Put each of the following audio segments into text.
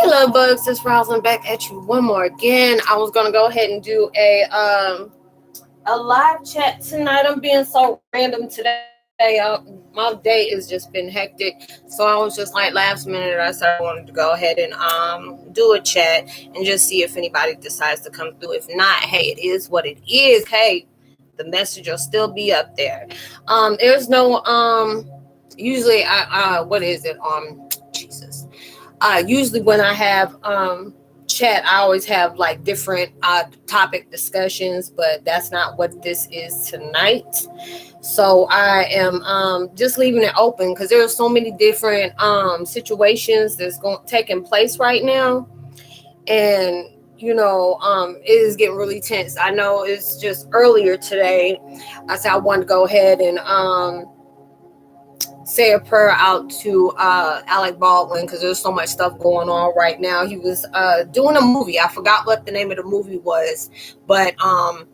Hey, love bugs, it's Roslynn back at you one more again. I was gonna go ahead and do a live chat tonight. I'm being so random today. My day has just been hectic, so I was just like last minute. I said I wanted to go ahead and do a chat and just see if anybody decides to come through. If not, hey, it is what it is. Hey, the message will still be up there. There's no Usually I what is it Jesus. Usually when I have chat, I always have like different topic discussions, but that's not what this is tonight. So I am just leaving it open because there are so many different situations that's taking place right now, and it is getting really tense. I know it's just earlier today. I said I wanted to go ahead and say a prayer out to Alec Baldwin because there's so much stuff going on right now. He was doing a movie. I forgot what the name of the movie was, but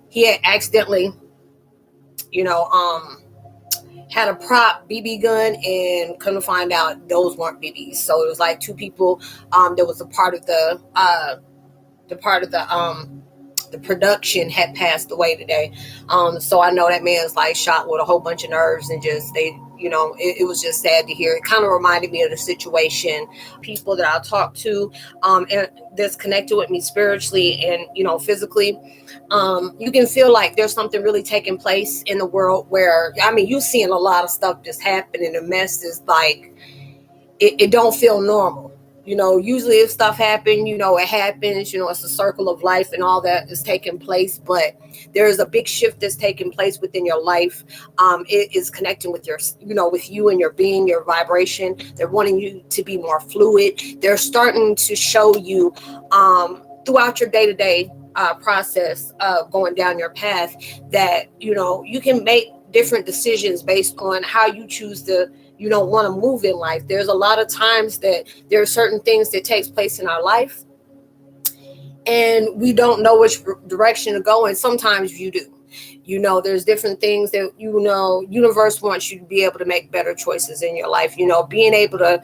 he had accidentally, you know, had a prop BB gun, and come to find out those weren't BBs. So it was like two people. There was a part of the production had passed away today. So I know that man's like shot with a whole bunch of nerves, and just it was just sad to hear. It kind of reminded me of the situation, people that I talked to, and that's connected with me spiritually and physically. You can feel like there's something really taking place in the world where, I mean, you're seeing a lot of stuff just happen, and the mess is like, it don't feel normal. Usually if stuff happen, it happens, it's a circle of life and all that is taking place, but there's a big shift that's taking place within your life. It is connecting with with you and your being, your vibration. They're wanting you to be more fluid. They're starting to show you throughout your day-to-day process of going down your path that, you can make different decisions based on how you choose to want to move in life. There's a lot of times that there are certain things that takes place in our life and we don't know which direction to go, and sometimes you do. There's different things that universe wants you to be able to make better choices in your life. Being able to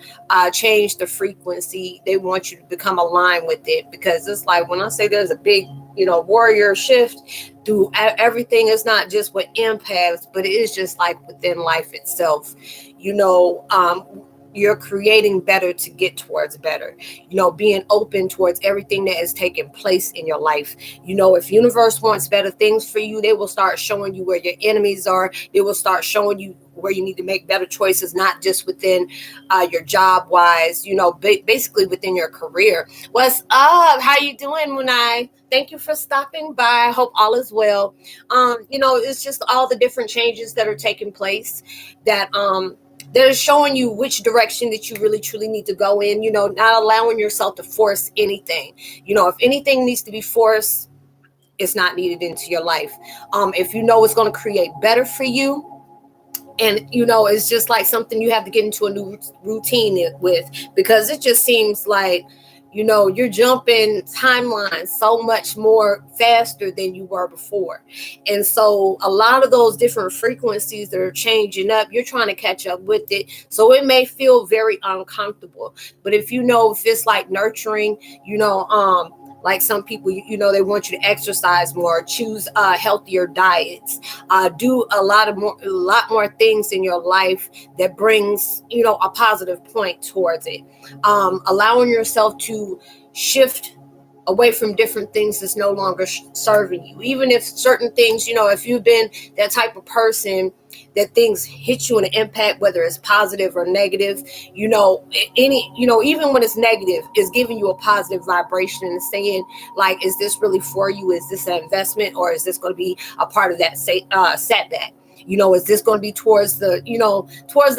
change the frequency. They want you to become aligned with it, because it's like when I say there's a big warrior shift through everything. It's not just with empaths, but it is just like within life itself. You're creating better to get towards better, being open towards everything that is taking place in your life. If universe wants better things for you, they will start showing you where your enemies are. They will start showing you where you need to make better choices, not just within your job wise, basically within your career. What's up? How you doing, Munai? Thank you for stopping by. Hope all is well. It's just all the different changes that are taking place that they're showing you which direction that you really truly need to go in, not allowing yourself to force anything. If anything needs to be forced, it's not needed into your life. If it's going to create better for you, and it's just like something you have to get into a new routine with, because it just seems like you're jumping timelines so much more faster than you were before. And so a lot of those different frequencies that are changing up, you're trying to catch up with it. So it may feel very uncomfortable. But if if it's like nurturing, like some people, they want you to exercise more, choose healthier diets, do a lot more things in your life that brings, a positive point towards it. Allowing yourself to shift away from different things that's no longer serving you. Even if certain things, if you've been that type of person that things hit you in an impact, whether it's positive or negative, even when it's negative, is giving you a positive vibration and saying, like, is this really for you? Is this an investment, or is this going to be a part of that setback? Is this going to be towards the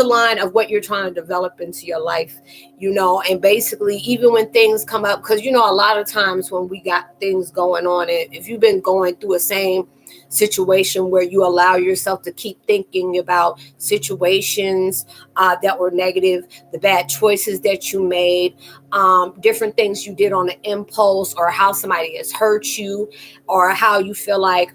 line of what you're trying to develop into your life? And basically, even when things come up, because, a lot of times when we got things going on, if you've been going through a same situation where you allow yourself to keep thinking about situations that were negative, the bad choices that you made, different things you did on an impulse, or how somebody has hurt you, or how you feel like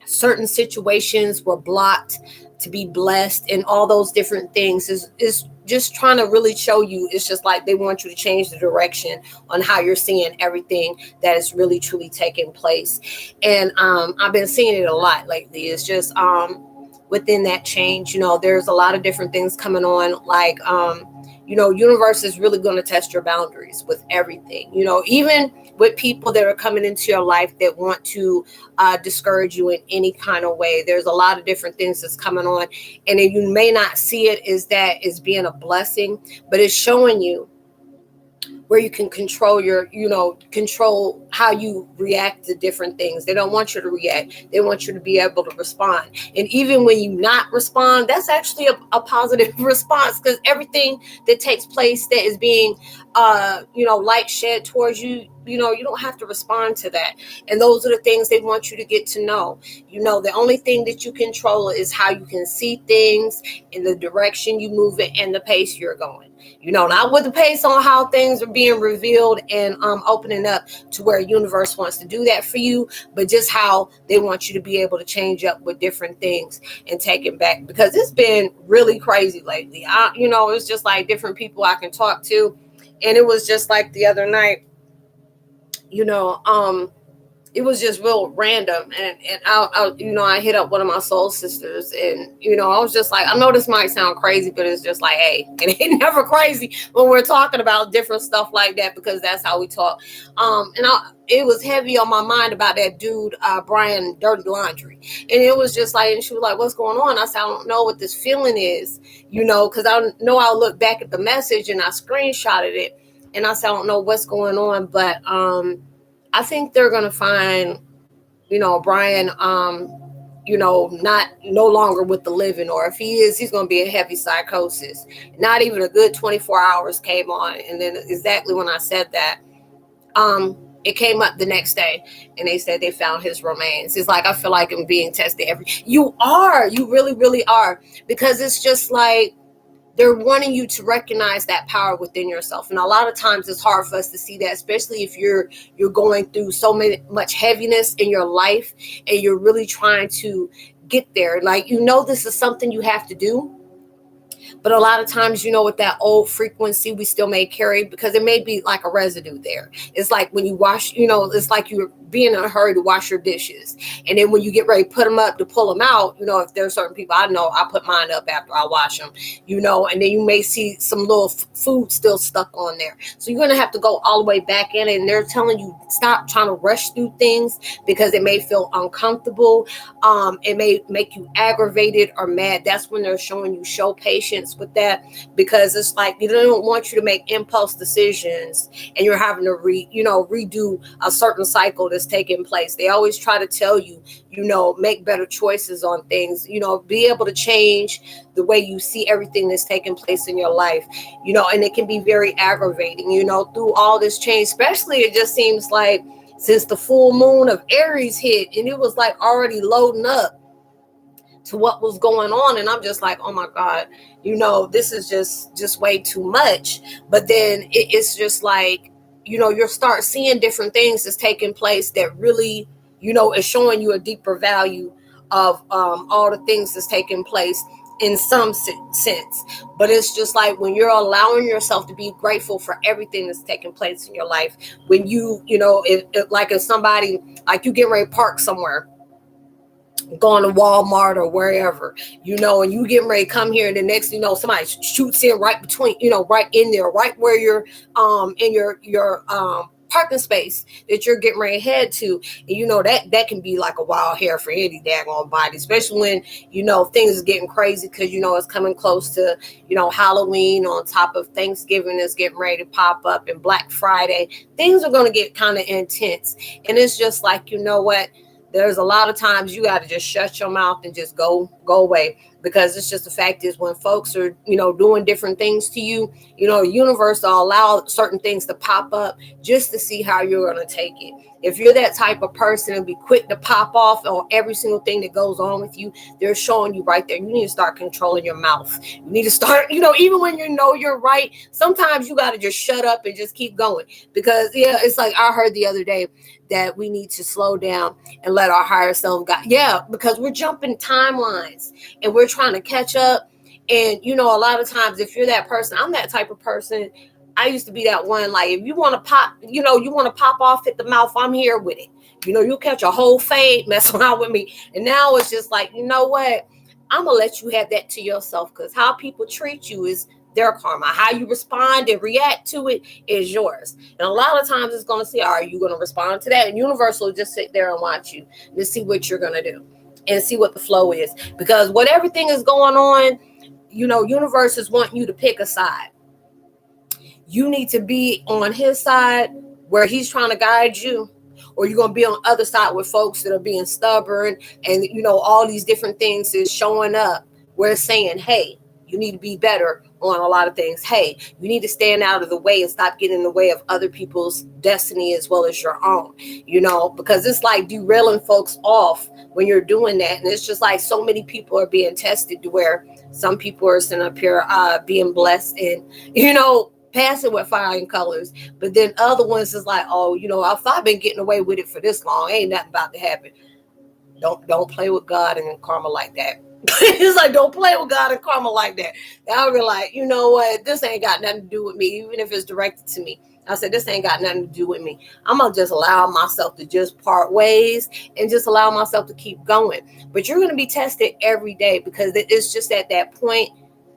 certain situations were blocked to be blessed, and all those different things is just trying to really show you. It's just like they want you to change the direction on how you're seeing everything that is really truly taking place. And I've been seeing it a lot lately. It's just within that change, there's a lot of different things coming on, like universe is really going to test your boundaries with everything, even with people that are coming into your life that want to discourage you in any kind of way. There's a lot of different things that's coming on, and then you may not see it as that as being a blessing, but it's showing you where you can control control how you react to different things. They don't want you to react. They want you to be able to respond. And even when you not respond, that's actually a positive response, because everything that takes place that is being, light shed towards you, you don't have to respond to that. And those are the things they want you to get to know. The only thing that you control is how you can see things, in the direction you move it, and the pace you're going. Not with the pace on how things are being revealed and opening up to where universe wants to do that for you, but just how they want you to be able to change up with different things and take it back, because it's been really crazy lately. It's just like different people I can talk to, and it was just like the other night, it was just real random, and I hit up one of my soul sisters, and I was just like, I know this might sound crazy, but it's just like, hey, it ain't never crazy when we're talking about different stuff like that, because that's how we talk. It was heavy on my mind about that dude, Brian Dirty Laundry, and it was just like, and she was like, what's going on? I said, I don't know what this feeling is, because I know I'll look back at the message, and I screenshotted it, and I said, I don't know what's going on, but I think they're gonna find, Brian, not no longer with the living, or if he is, he's gonna be in heavy psychosis. Not even a good 24 hours came on, and then exactly when I said that, it came up the next day, and they said they found his remains. It's like, I feel like I'm being tested you really, really are, because it's just like, they're wanting you to recognize that power within yourself. And a lot of times it's hard for us to see that, especially if you're going through much heaviness in your life, and you're really trying to get there. Like, this is something you have to do. But a lot of times, with that old frequency, we still may carry, because it may be like a residue there. It's like when you wash, it's like you're being in a hurry to wash your dishes. And then when you get ready to put them up to pull them out, if there's certain people, I know I put mine up after I wash them, and then you may see some little food still stuck on there. So you're going to have to go all the way back in, and they're telling you, stop trying to rush through things, because it may feel uncomfortable. It may make you aggravated or mad. That's when they're showing you, show patience with that, because it's like, they don't want you to make impulse decisions, and you're having to redo a certain cycle that's taking place. They always try to tell you, make better choices on things, be able to change the way you see everything that's taking place in your life, and it can be very aggravating, through all this change. Especially, it just seems like since the full moon of Aries hit, and it was like already loading up to what was going on, and I'm just like, oh my God, this is just way too much. But then it's just like, you'll start seeing different things that's taking place that really, is showing you a deeper value of all the things that's taking place in some sense. But it's just like, when you're allowing yourself to be grateful for everything that's taking place in your life, when if somebody, like, you get ready to park somewhere, going to Walmart or wherever, and you getting ready to come here, and the next somebody shoots in right between, right in there, right where you're in your parking space that you're getting ready to head to. And that can be like a wild hair for any daggone body, especially when things are getting crazy, because it's coming close to Halloween, on top of Thanksgiving is getting ready to pop up, and Black Friday. Things are going to get kind of intense, and it's just like, what, there's a lot of times you got to just shut your mouth and just go away, because it's just, the fact is, when folks are, doing different things to you, the universe will allow certain things to pop up just to see how you're going to take it. If you're that type of person and be quick to pop off on every single thing that goes on with you, they're showing you right there, you need to start controlling your mouth. You need to start, even when you're right, sometimes you got to just shut up and just keep going. Because it's like, I heard the other day that we need to slow down and let our higher self go. Yeah, because we're jumping timelines, and we're trying to catch up, And, you know, a lot of times if you're that person, I'm that type of person. I used to be that one, like, if you want to pop, you know, you want to pop off at the mouth, I'm here with it. You know, you'll catch a whole fade, mess around with me. And now it's just like, you know what? I'm going to let you have that to yourself, because how people treat you is their karma. How you respond and react to it is yours. And a lot of times it's going to say, are you going to respond to that? And universe will just sit there and watch you to see what you're going to do and see what the flow is. Because what everything is going on, you know, universe is wanting you to pick a side. You need to be on his side where he's trying to guide you, or you're going to be on the other side with folks that are being stubborn, and, you know, all these different things is showing up where it's saying, hey, you need to be better on a lot of things. Hey, you need to stand out of the way and stop getting in the way of other people's destiny as well as your own, you know, because it's like derailing folks off when you're doing that. And it's just like so many people are being tested to where some people are sitting up here being blessed and, you know, passing with flying colors. But then other ones is like, oh, you know, if I've been getting away with it for this long, ain't nothing about to happen. Don't play with God and karma like that. It's like, don't play with God and karma like that. And I'll be like, you know what? This ain't got nothing to do with me, even if it's directed to me. I said, this ain't got nothing to do with me. I'm going to just allow myself to just part ways and just allow myself to keep going. But you're going to be tested every day, because it's just at that point,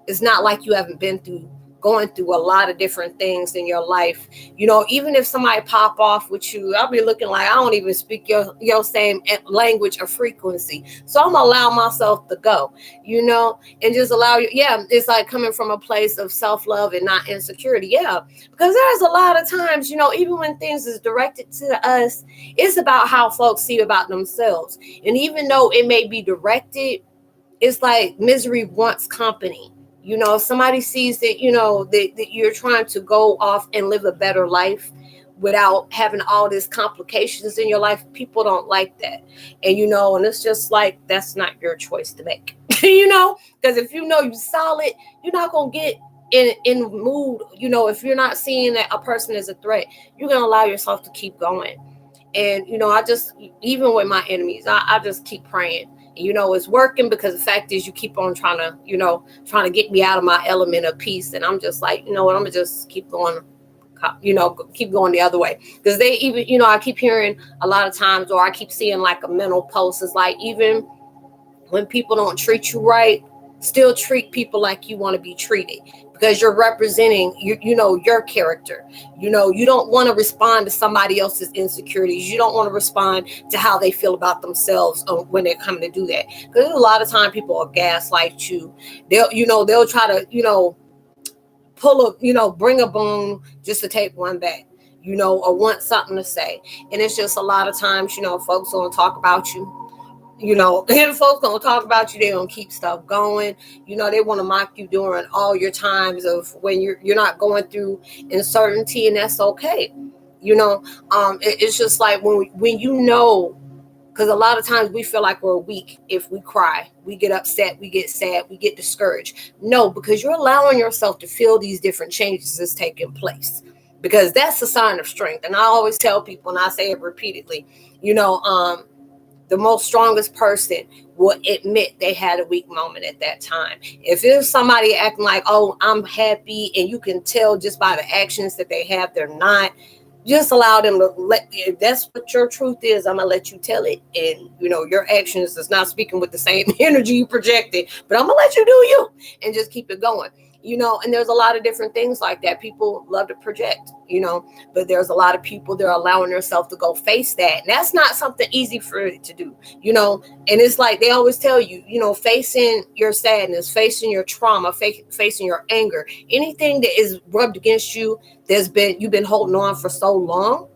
it's not like you haven't been going through a lot of different things in your life. You know, even if somebody pop off with you, I'll be looking like I don't even speak your same language or frequency. So I'm gonna allow myself to go, you know, and just allow you. Yeah, it's like coming from a place of self-love and not insecurity. Yeah, because there's a lot of times, you know, even when things is directed to us, it's about how folks see about themselves. And even though it may be directed, it's like misery wants company. You know, if somebody sees that, you know, that you're trying to go off and live a better life without having all these complications in your life, people don't like that. And, you know, and it's just like, that's not your choice to make, you know, because if you know you're solid, you're not going to get in mood. You know, if you're not seeing that a person is a threat, you're going to allow yourself to keep going. And, you know, I just, even with my enemies, I just keep praying. You know, it's working, because the fact is you keep on trying to get me out of my element of peace. And I'm just like, you know what, I'm going to just keep going, you know, keep going the other way. Because they even, you know, I keep hearing a lot of times, or I keep seeing like a mental post. It's like, even when people don't treat you right, still treat people like you want to be treated, because you're representing you know, your character. You know, you don't want to respond to somebody else's insecurities. You don't want to respond to how they feel about themselves when they're coming to do that, because a lot of time people are gaslight you. They'll try to, you know, bring a bone just to take one back, you know, or want something to say. And it's just a lot of times, you know, folks gonna talk about you. You know, and folks gonna talk about you. They gonna keep stuff going. You know, they want to mock you during all your times of when you're not going through uncertainty, and that's okay. You know, it's just like when you know, because a lot of times we feel like we're weak if we cry, we get upset, we get sad, we get discouraged. No, because you're allowing yourself to feel these different changes that's taking place, because that's a sign of strength. And I always tell people, and I say it repeatedly, you know, the most strongest person will admit they had a weak moment at that time. If there's somebody acting like, oh, I'm happy, and you can tell just by the actions that they have, they're not, just allow them to if that's what your truth is, I'm gonna let you tell it. And, you know, your actions is not speaking with the same energy you projected, but I'm gonna let you do you and just keep it going. You know, and there's a lot of different things like that. People love to project, you know, but there's a lot of people that are allowing themselves to go face that. And that's not something easy for it to do, you know. And it's like they always tell you, you know, facing your sadness, facing your trauma, facing your anger, anything that is rubbed against you, you've been holding on for so long,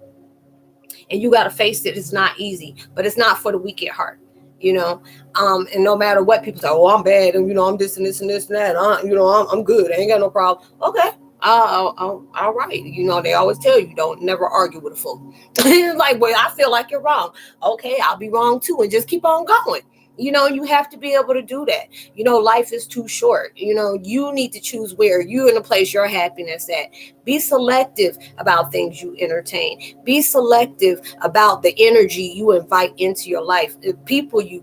and you got to face it. It's not easy, but it's not for the weak at heart. You know, and no matter what people say, oh, I'm bad, and, you know, I'm this and this and this and that, you know, I'm good, I ain't got no problem. Okay, all right. You know, they always tell you, don't never argue with a fool. It's like, well, I feel like you're wrong. Okay, I'll be wrong too, and just keep on going. You know, you have to be able to do that. You know, life is too short. You know, you need to choose where you're in a place your happiness at. Be selective about things you entertain. Be selective about the energy you invite into your life. The people you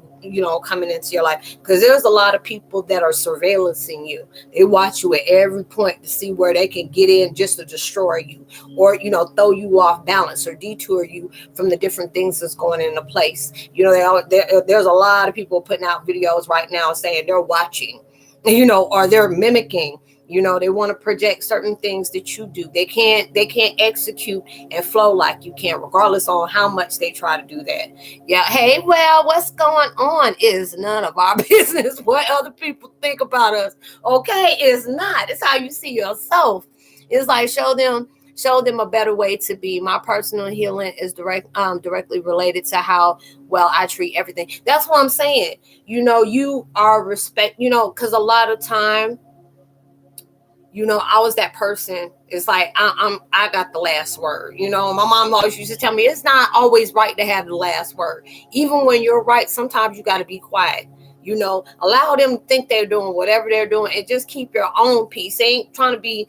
coming into your life, because there's a lot of people that are surveillancing you. They watch you at every point to see where they can get in just to destroy you, or throw you off balance or detour you from the different things that's going into place. There's a lot of people putting out videos right now saying they're watching, or they're mimicking. They want to project certain things that you do. They can't execute and flow like you can, regardless on how much they try to do that. Yeah, hey, well, what's going on is none of our business. What other people think about us, okay, is not. It's how you see yourself. It's like show them a better way to be. My personal healing is directly related to how well I treat everything. That's what I'm saying. You are respect, because a lot of time, I was that person. It's like I got the last word. My mom always used to tell me it's not always right to have the last word. Even when you're right, sometimes you got to be quiet. Allow them to think they're doing whatever they're doing, and just keep your own peace. They ain't trying to be,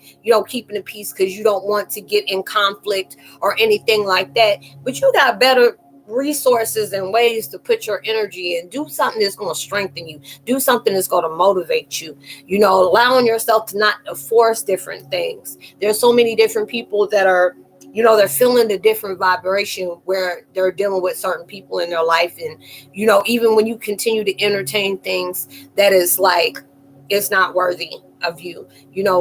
keeping the peace because you don't want to get in conflict or anything like that. But you got better resources and ways to put your energy in. Do something that's going to strengthen you. Do something that's going to motivate you. Allowing yourself to not force different things. There's so many different people that are, they're feeling the different vibration where they're dealing with certain people in their life. And, even when you continue to entertain things that is like, it's not worthy of you,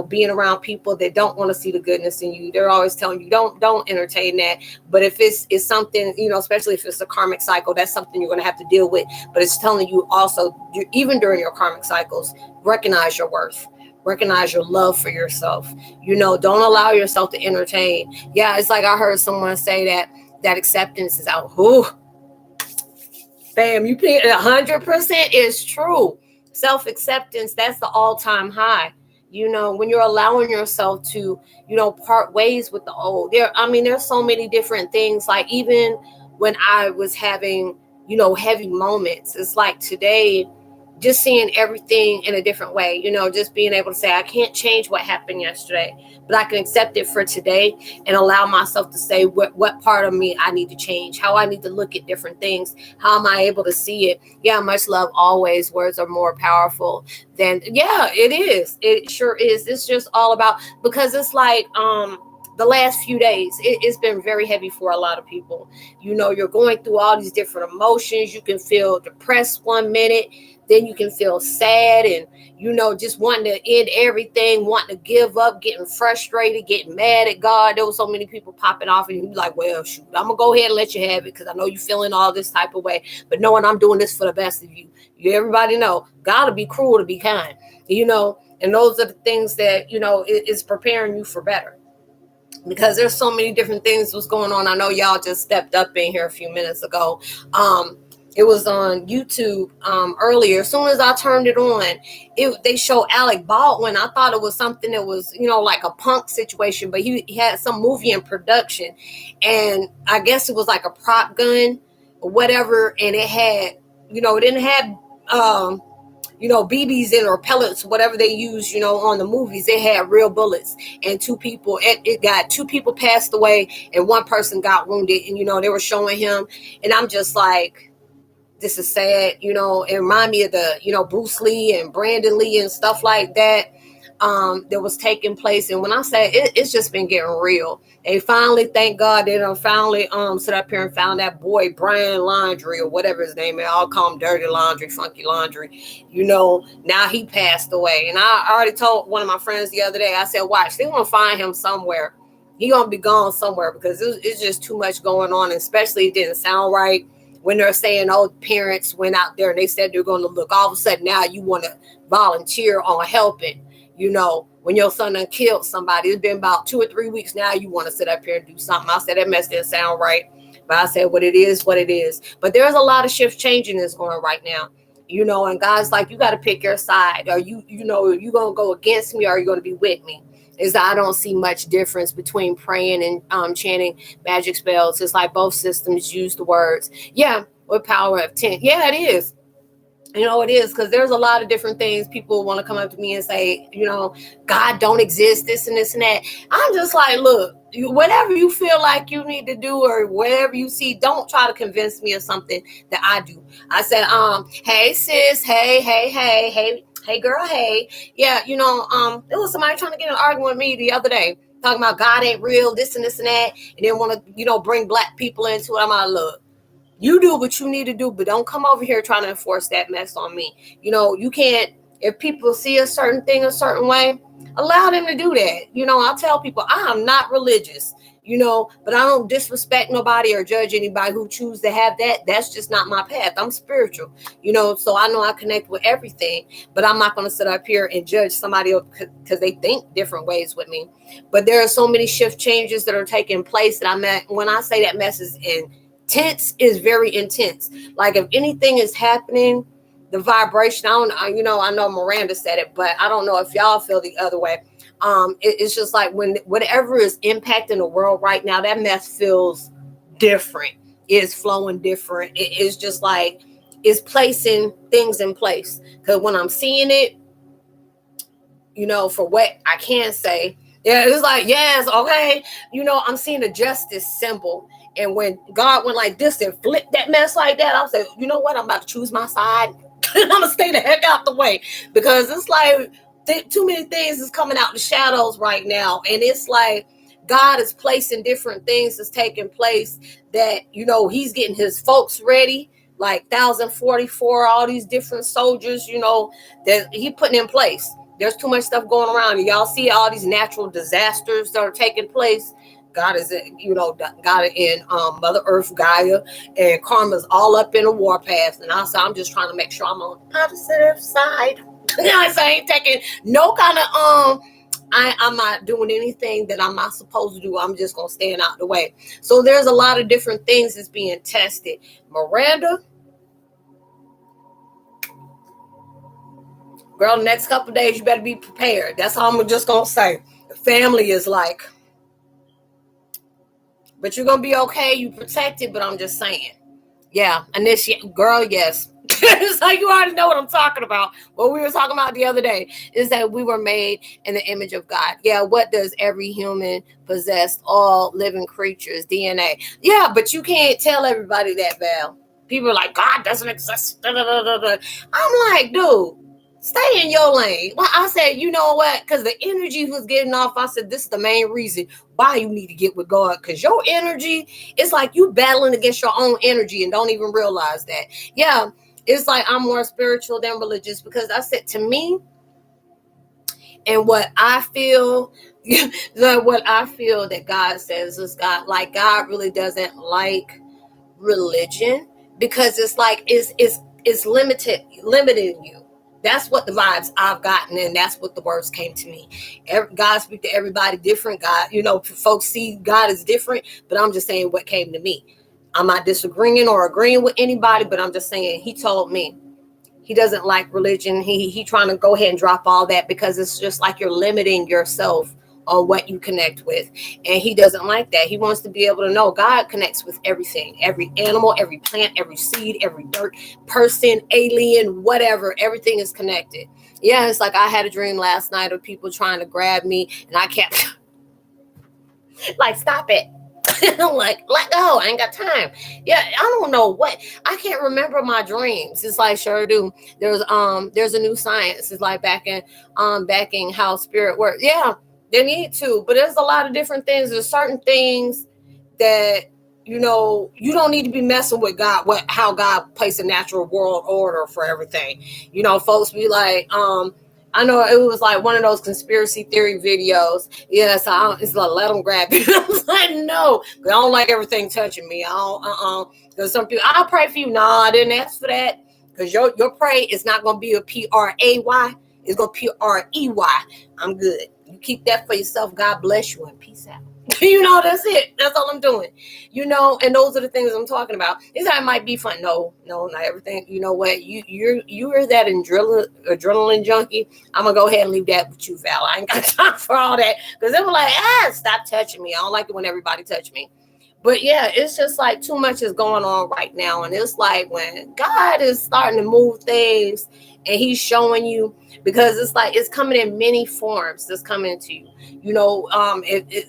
being around people that don't want to see the goodness in you. They're always telling you, don't entertain that. But if it's something, especially if it's a karmic cycle, that's something you're going to have to deal with. But it's telling you also, even during your karmic cycles, recognize your worth. Recognize your love for yourself. Don't allow yourself to entertain. Yeah, it's like I heard someone say that acceptance is out. Ooh, bam, you pick 100% is true. Self-acceptance, that's the all-time high. When you're allowing yourself to, part ways with the old. There's so many different things. Like even when I was having, heavy moments, it's like today, just seeing everything in a different way, just being able to say, I can't change what happened yesterday, but I can accept it for today and allow myself to say what part of me I need to change, how I need to look at different things. How am I able to see it? Yeah, much love always. Words are more powerful than, yeah, it is. It sure is. It's just all about, because it's like, the last few days, it's been very heavy for a lot of people. You're going through all these different emotions. You can feel depressed one minute, then you can feel sad and, just wanting to end everything, wanting to give up, getting frustrated, getting mad at God. There was so many people popping off, and you're like, well, shoot, I'm going to go ahead and let you have it because I know you're feeling all this type of way. But knowing I'm doing this for the best of you. Everybody know God will be cruel to be kind, and those are the things that, is preparing you for better. Because there's so many different things was going on. I know y'all just stepped up in here a few minutes ago. It was on YouTube earlier. As soon as I turned it on, they showed Alec Baldwin. I thought it was something that was, like a punk situation, but he had some movie in production, and I guess it was like a prop gun or whatever, and it had, it didn't have BBs in or pellets, whatever they use, on the movies. They had real bullets, and it got two people passed away and one person got wounded, and, they were showing him, and I'm just like, this is sad, it reminded me of the, Bruce Lee and Brandon Lee and stuff like that. That was taking place. And when I say it's just been getting real. They finally, thank God, they done finally sit up here and found that boy Brian Laundrie or whatever his name is. I'll call him Dirty Laundry, Funky Laundry. Now he passed away. And I already told one of my friends the other day, I said, watch, they want to find him somewhere. He gonna be gone somewhere because it's just too much going on. Especially it didn't sound right when they're saying, oh, parents went out there and they said they're going to look. All of a sudden now you want to volunteer on helping. When your son done killed somebody, it's been about 2 or 3 weeks now, you want to sit up here and do something. I said, that mess didn't sound right. But I said, what it is. But there's a lot of shift changing that's going right now. And God's like, you got to pick your side. Are you going to go against me or are you going to be with me? Is I don't see much difference between praying and chanting magic spells. It's like both systems use the words. Yeah, with power of 10. Yeah, it is. You know, it is, because there's a lot of different things people want to come up to me and say, God don't exist, this and this and that. I'm just like, look, whatever you feel like you need to do or whatever you see, don't try to convince me of something that I do. I said, hey sis, hey girl, hey. Yeah, there was somebody trying to get an argument with me the other day, talking about God ain't real, this and this and that, and then want to, bring black people into it. I'm like, look, you do what you need to do, but don't come over here trying to enforce that mess on me. You can't, if people see a certain thing a certain way, allow them to do that. I'll tell people I am not religious, but I don't disrespect nobody or judge anybody who choose to have that. That's just not my path. I'm spiritual, so I know I connect with everything, but I'm not going to sit up here and judge somebody else because they think different ways with me. But there are so many shift changes that are taking place that when I say that mess is intense, is very intense. Like if anything is happening, the vibration, I know Miranda said it, but I don't know if y'all feel the other way. It's just like when whatever is impacting the world right now, that mess feels different. It's flowing different. It's just like it's placing things in place. Because when I'm seeing it, for what I can say, yeah, it's like, yes, okay, I'm seeing a justice symbol. And when God went like this and flipped that mess like that, I said, you know what? I'm about to choose my side. I'm going to stay the heck out the way, because it's like too many things is coming out the shadows right now. And it's like God is placing different things that's taking place that, he's getting his folks ready, like 1044, all these different soldiers, that he putting in place. There's too much stuff going around. Y'all see all these natural disasters that are taking place. God is, God in Mother Earth, Gaia, and karma's all up in a warpath. And also, I'm just trying to make sure I'm on the positive side. I ain't taking no kind of I'm not doing anything that I'm not supposed to do. I'm just gonna stand out the way. So there's a lot of different things that's being tested. Miranda, girl, the next couple of days you better be prepared. That's all I'm just gonna say. The family is like, but you're gonna be okay. You protected, but I'm just saying, yeah. And this girl, yes. So you already know what I'm talking about. What we were talking about the other day is that we were made in the image of God. Yeah, what does every human possess? All living creatures, DNA. Yeah, but you can't tell everybody that, Val. People are like, God doesn't exist. Da, da, da, da, da. I'm like, dude, stay in your lane. Well, I said, you know what? Because the energy was getting off. I said, this is the main reason why you need to get with God. Because your energy, it's like you battling against your own energy and don't even realize that. Yeah. It's like I'm more spiritual than religious, because I said, to me, and what I feel, that God says is God, like God really doesn't like religion, because it's like it's limiting you. That's what the vibes I've gotten, and that's what the words came to me. God speak to everybody different. God, folks see God is different, but I'm just saying what came to me. I'm not disagreeing or agreeing with anybody, but I'm just saying he told me he doesn't like religion. He trying to go ahead and drop all that, because it's just like you're limiting yourself on what you connect with. And he doesn't like that. He wants to be able to know God connects with everything, every animal, every plant, every seed, every dirt, person, alien, whatever. Everything is connected. Yeah, it's like I had a dream last night of people trying to grab me, and I kept like, stop it. I'm like, let go. I ain't got time. Yeah, I don't know what. I can't remember my dreams. It's like, sure do. There's a new science. It's like backing how spirit works. Yeah, they need to, but there's a lot of different things. There's certain things that you don't need to be messing with God. How God placed a natural world order for everything. Folks be like, I know it was like one of those conspiracy theory videos. Yeah, so it's like, let them grab you. I was like, no, I don't like everything touching me. I don't, because some people, I'll pray for you. No, I didn't ask for that. Because your pray is not going to be a PRAY. It's going to PREY. I'm good. You keep that for yourself. God bless you and peace out. That's it. That's all I'm doing. And those are the things I'm talking about. This time might be fun. No, not everything. You know what? You're that adrenaline junkie. I'm gonna go ahead and leave that with you, Val. I ain't got time for all that, because they were like, stop touching me. I don't like it when everybody touch me. But yeah, it's just like too much is going on right now. And it's like when God is starting to move things and he's showing you, because it's like it's coming in many forms that's coming to you.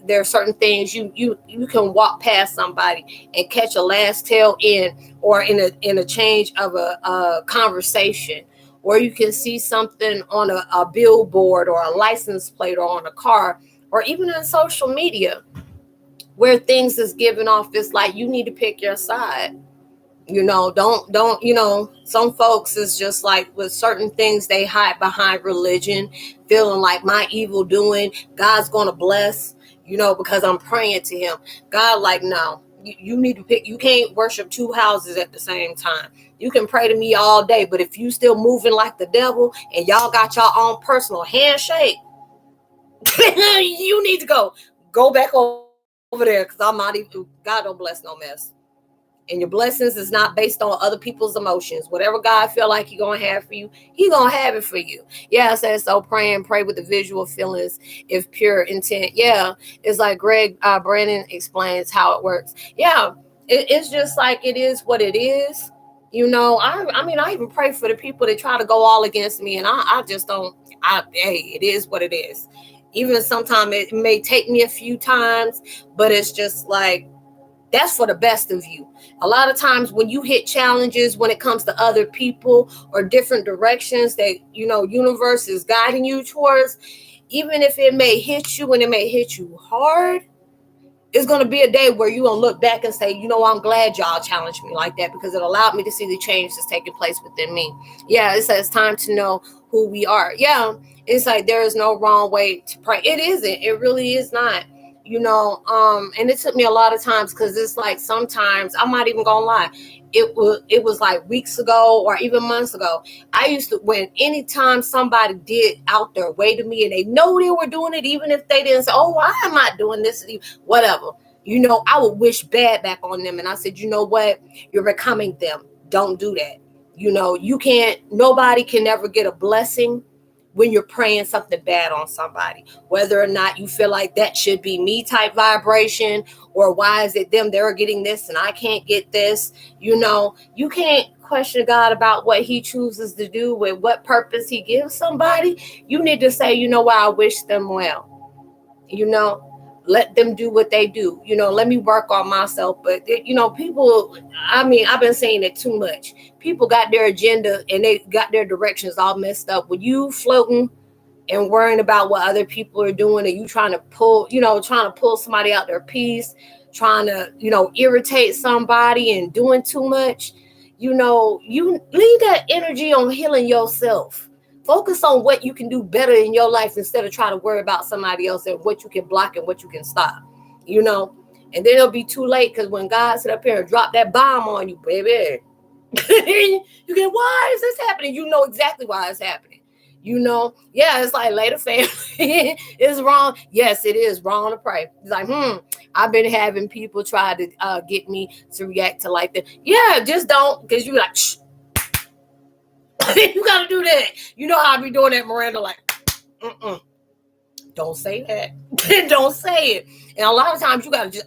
There are certain things you can walk past somebody and catch a last tail end, or in a change of a conversation, or you can see something on a billboard or a license plate or on a car, or even on social media, where things is giving off. It's like you need to pick your side. Don't some folks is just like with certain things they hide behind religion, feeling like my evil doing, God's gonna bless, because I'm praying to him. God, like, no, you need to pick. You can't worship two houses at the same time. You can pray to me all day, but if you still moving like the devil and y'all got your own personal handshake, you need to go back over there, because I'm not even, God don't bless no mess. And your blessings is not based on other people's emotions. Whatever God feel like he gonna have for you, he gonna have it for you. Yeah, I said so. Pray with the visual feelings, if pure intent. Yeah, it's like Greg Brandon explains how it works. Yeah, it's just like it is what it is. I mean, I even pray for the people that try to go all against me, and I just don't. Hey, it is what it is. Even sometimes it may take me a few times, but it's just like that's for the best of you. A lot of times when you hit challenges when it comes to other people or different directions that universe is guiding you towards, even if it may hit you and it may hit you hard, it's going to be a day where you're going to look back and say, I'm glad y'all challenged me like that, because it allowed me to see the change that's taking place within me. Yeah, it says time to know who we are. Yeah, it's like there is no wrong way to pray. It isn't. It really is not. And it took me a lot of times, because it's like sometimes I'm not even gonna lie. It was like weeks ago or even months ago. I used to, when anytime somebody did out their way to me and they know they were doing it, even if they didn't say, oh, why am I doing this? Whatever. I would wish bad back on them. And I said, you know what? You're becoming them. Don't do that. Nobody can ever get a blessing when you're praying something bad on somebody, whether or not you feel like that should be me type vibration, or why is it them, they're getting this and I can't get this. You can't question God about what he chooses to do with what purpose he gives somebody. You need to say, what, I wish them well. Let them do what they do. Let me work on myself. But people, I mean, I've been saying it too much. People got their agenda and they got their directions all messed up. When you floating and worrying about what other people are doing, and you trying to pull somebody out their piece, trying to irritate somebody and doing too much, you leave that energy on healing yourself. Focus on what you can do better in your life, instead of trying to worry about somebody else and what you can block and what you can stop. And then it'll be too late, because when God sit up here and drop that bomb on you, baby, you get, why is this happening? You know exactly why it's happening. Yeah, it's like, later, family, it's wrong. Yes, it is wrong to pray. It's like, I've been having people try to get me to react to like that. Yeah, just don't, because you like, shh. You gotta do that. You know how I be doing that, Miranda, like, don't say that. Don't say it. And a lot of times you gotta just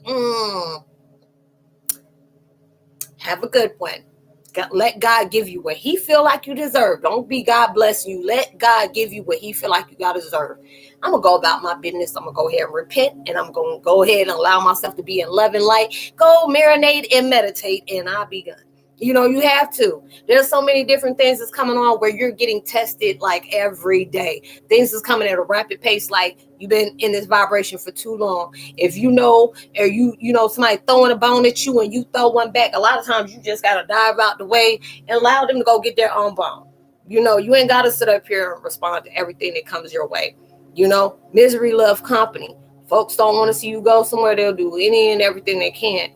have a good one. Let God give you what he feel like you deserve. Don't be God bless you. Let God give you what he feel like you got to deserve. I'm going to go about my business. I'm going to go ahead and repent, and I'm going to go ahead and allow myself to be in love and light. Go marinate and meditate, and I'll be good. You have to. There's so many different things that's coming on where you're getting tested like every day. Things is coming at a rapid pace, like you've been in this vibration for too long. If or somebody throwing a bone at you and you throw one back, a lot of times you just got to dive out the way and allow them to go get their own bone. You ain't got to sit up here and respond to everything that comes your way. Misery love company. Folks don't want to see you go somewhere. They'll do any and everything they can.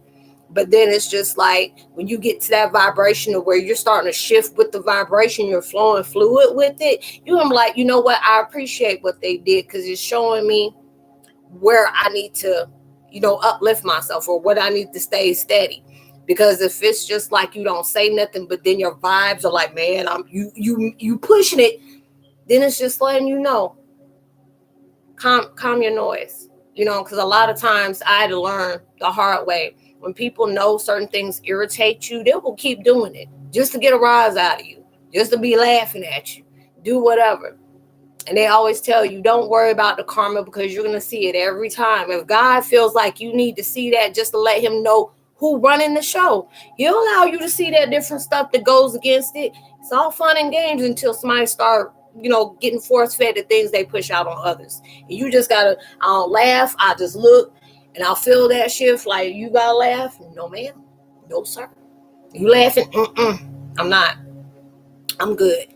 But then it's just like when you get to that vibration of where you're starting to shift with the vibration, you're flowing fluid with it. I'm like, you know what? I appreciate what they did, because it's showing me where I need to, uplift myself, or what I need to stay steady. Because if it's just like you don't say nothing, but then your vibes are like, man, you pushing it, then it's just letting you know, calm your noise. because a lot of times I had to learn the hard way. When people know certain things irritate you, they will keep doing it just to get a rise out of you, just to be laughing at you, do whatever. And they always tell you, don't worry about the karma because you're going to see it every time. If God feels like you need to see that just to let him know who running the show, he'll allow you to see that different stuff that goes against it. It's all fun and games until somebody start, getting force fed the things they push out on others. And you just got to, I don't laugh. I just look and I'll feel that shift. Like, you got to laugh. No, ma'am. No, sir. You laughing? I'm not. I'm good.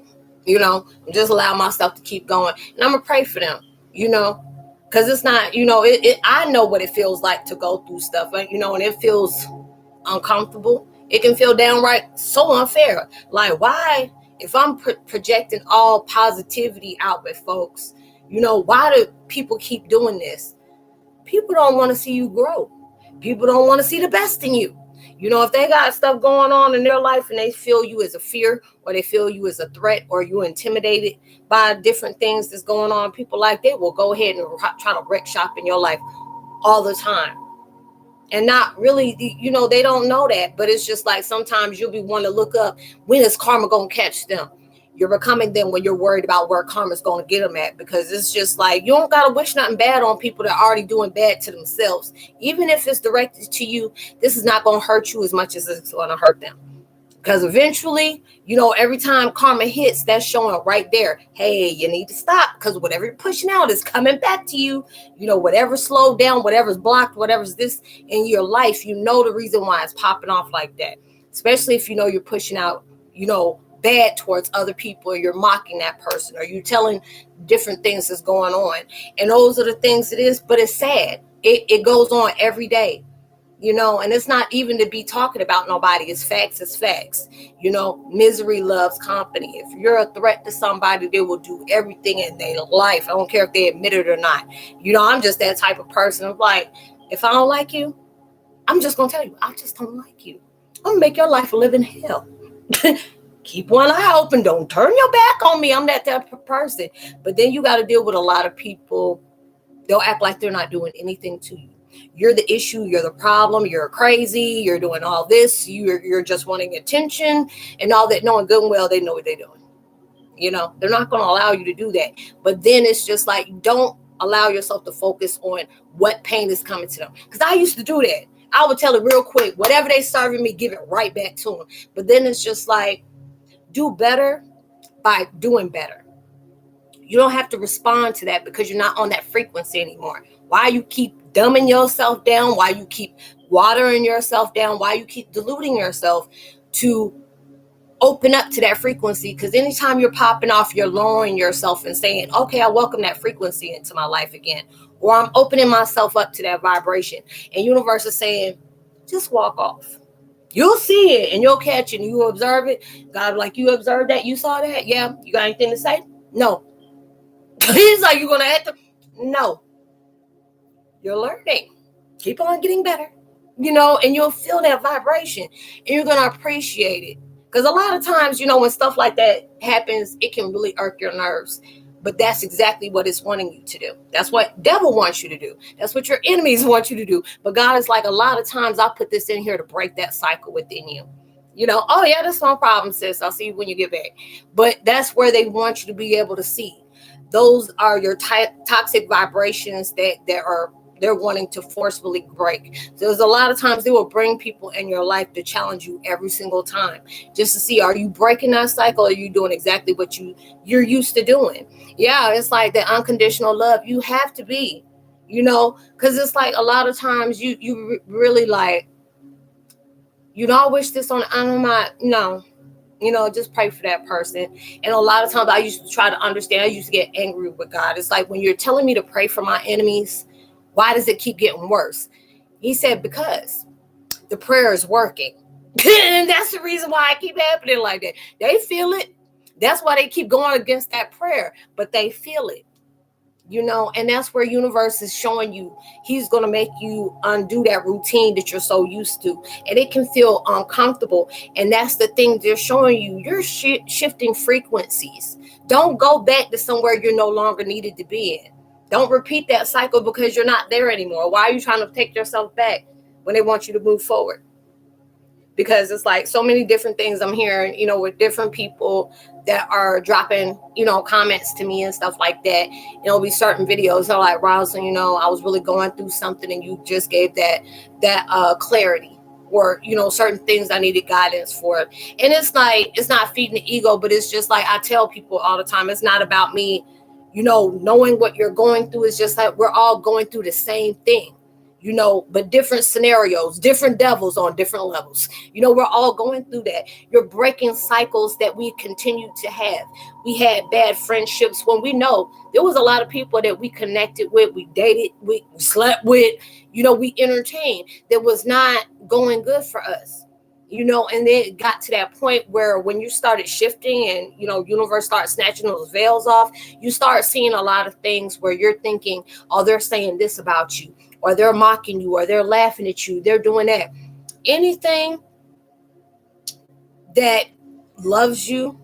Just allow myself to keep going. And I'm going to pray for them, because it's not, I know what it feels like to go through stuff, and it feels uncomfortable. It can feel downright so unfair. Like, why, if I'm projecting all positivity out with folks, why do people keep doing this? People don't want to see you grow. People don't want to see the best in you. If they got stuff going on in their life and they feel you as a fear, or they feel you as a threat, or you're intimidated by different things that's going on, people like that will go ahead and try to wreck shop in your life all the time. And not really, they don't know that, but it's just like sometimes you'll be wanting to look up, when is karma going to catch them? You're becoming them when you're worried about where karma's going to get them at, because it's just like, you don't got to wish nothing bad on people that are already doing bad to themselves. Even if it's directed to you, this is not going to hurt you as much as it's going to hurt them. Because eventually, every time karma hits, that's showing right there, hey, you need to stop, because whatever you're pushing out is coming back to you. Whatever's slowed down, whatever's blocked, whatever's this in your life, the reason why it's popping off like that. Especially if you're pushing out, bad towards other people, or you're mocking that person, or you telling different things that's going on. And those are the things it is, but it's sad. It goes on every day. And it's not even to be talking about nobody. It's facts. It's facts. Misery loves company. If you're a threat to somebody, they will do everything in their life. I don't care if they admit it or not. I'm just that type of person. I'm like, if I don't like you, I'm just going to tell you, I just don't like you. I'm going to make your life a living hell. Keep one eye open. Don't turn your back on me. I'm that type of person. But then you got to deal with a lot of people. They'll act like they're not doing anything to you. You're the issue. You're the problem. You're crazy. You're doing all this. You're just wanting attention and all that. Knowing good and well, they know what they're doing. They're not going to allow you to do that. But then it's just like, don't allow yourself to focus on what pain is coming to them. Because I used to do that. I would tell it real quick. Whatever they serving me, give it right back to them. But then it's just like, do better by doing better. You don't have to respond to that because you're not on that frequency anymore. Why you keep dumbing yourself down? Why you keep watering yourself down? Why you keep diluting yourself to open up to that frequency? Because anytime you're popping off, you're lowering yourself and saying, okay, I welcome that frequency into my life again. Or I'm opening myself up to that vibration. And universe is saying, just walk off. You'll see it and you'll catch it and you'll observe it. God, like, you observed that? You saw that? Yeah. You got anything to say? No. He's like, you going to have to? No. You're learning. Keep on getting better. And you'll feel that vibration and you're going to appreciate it. Because a lot of times, when stuff like that happens, it can really irk your nerves. But that's exactly what it's wanting you to do. That's what devil wants you to do. That's what your enemies want you to do. But God is like, a lot of times I put this in here to break that cycle within you. Oh yeah, that's no problem, sis. I'll see you when you get back. But that's where they want you to be able to see. Those are your toxic vibrations that they're wanting to forcefully break. So there's a lot of times they will bring people in your life to challenge you every single time, just to see, are you breaking that cycle? Or are you doing exactly what you're used to doing? Yeah, it's like the unconditional love. You have to be, because it's like a lot of times you really like, I wish this on, I'm not, no. Just pray for that person. And a lot of times I used to try to understand. I used to get angry with God. It's like, when you're telling me to pray for my enemies, why does it keep getting worse? He said, because the prayer is working. And that's the reason why I keep happening like that. They feel it. That's why they keep going against that prayer. But they feel it. And that's where universe is showing you, he's going to make you undo that routine that you're so used to. And it can feel uncomfortable. And that's the thing they're showing you. You're shifting frequencies. Don't go back to somewhere you're no longer needed to be in. Don't repeat that cycle because you're not there anymore. Why are you trying to take yourself back when they want you to move forward? Because it's like so many different things I'm hearing, with different people that are dropping, comments to me and stuff like that. It'll be certain videos. So like, Roslynn, I was really going through something and you just gave that clarity, or, certain things I needed guidance for. And it's like, it's not feeding the ego, but it's just like I tell people all the time, it's not about me, knowing what you're going through. It's just like we're all going through the same thing. But different scenarios, different devils on different levels. We're all going through that. You're breaking cycles that we continue to have. We had bad friendships when we know there was a lot of people that we connected with, we dated, we slept with, we entertained, that was not going good for us. And then it got to that point where when you started shifting and, universe started snatching those veils off, you start seeing a lot of things where you're thinking, oh, they're saying this about you, or they're mocking you, or they're laughing at you, they're doing that. Anything that loves you,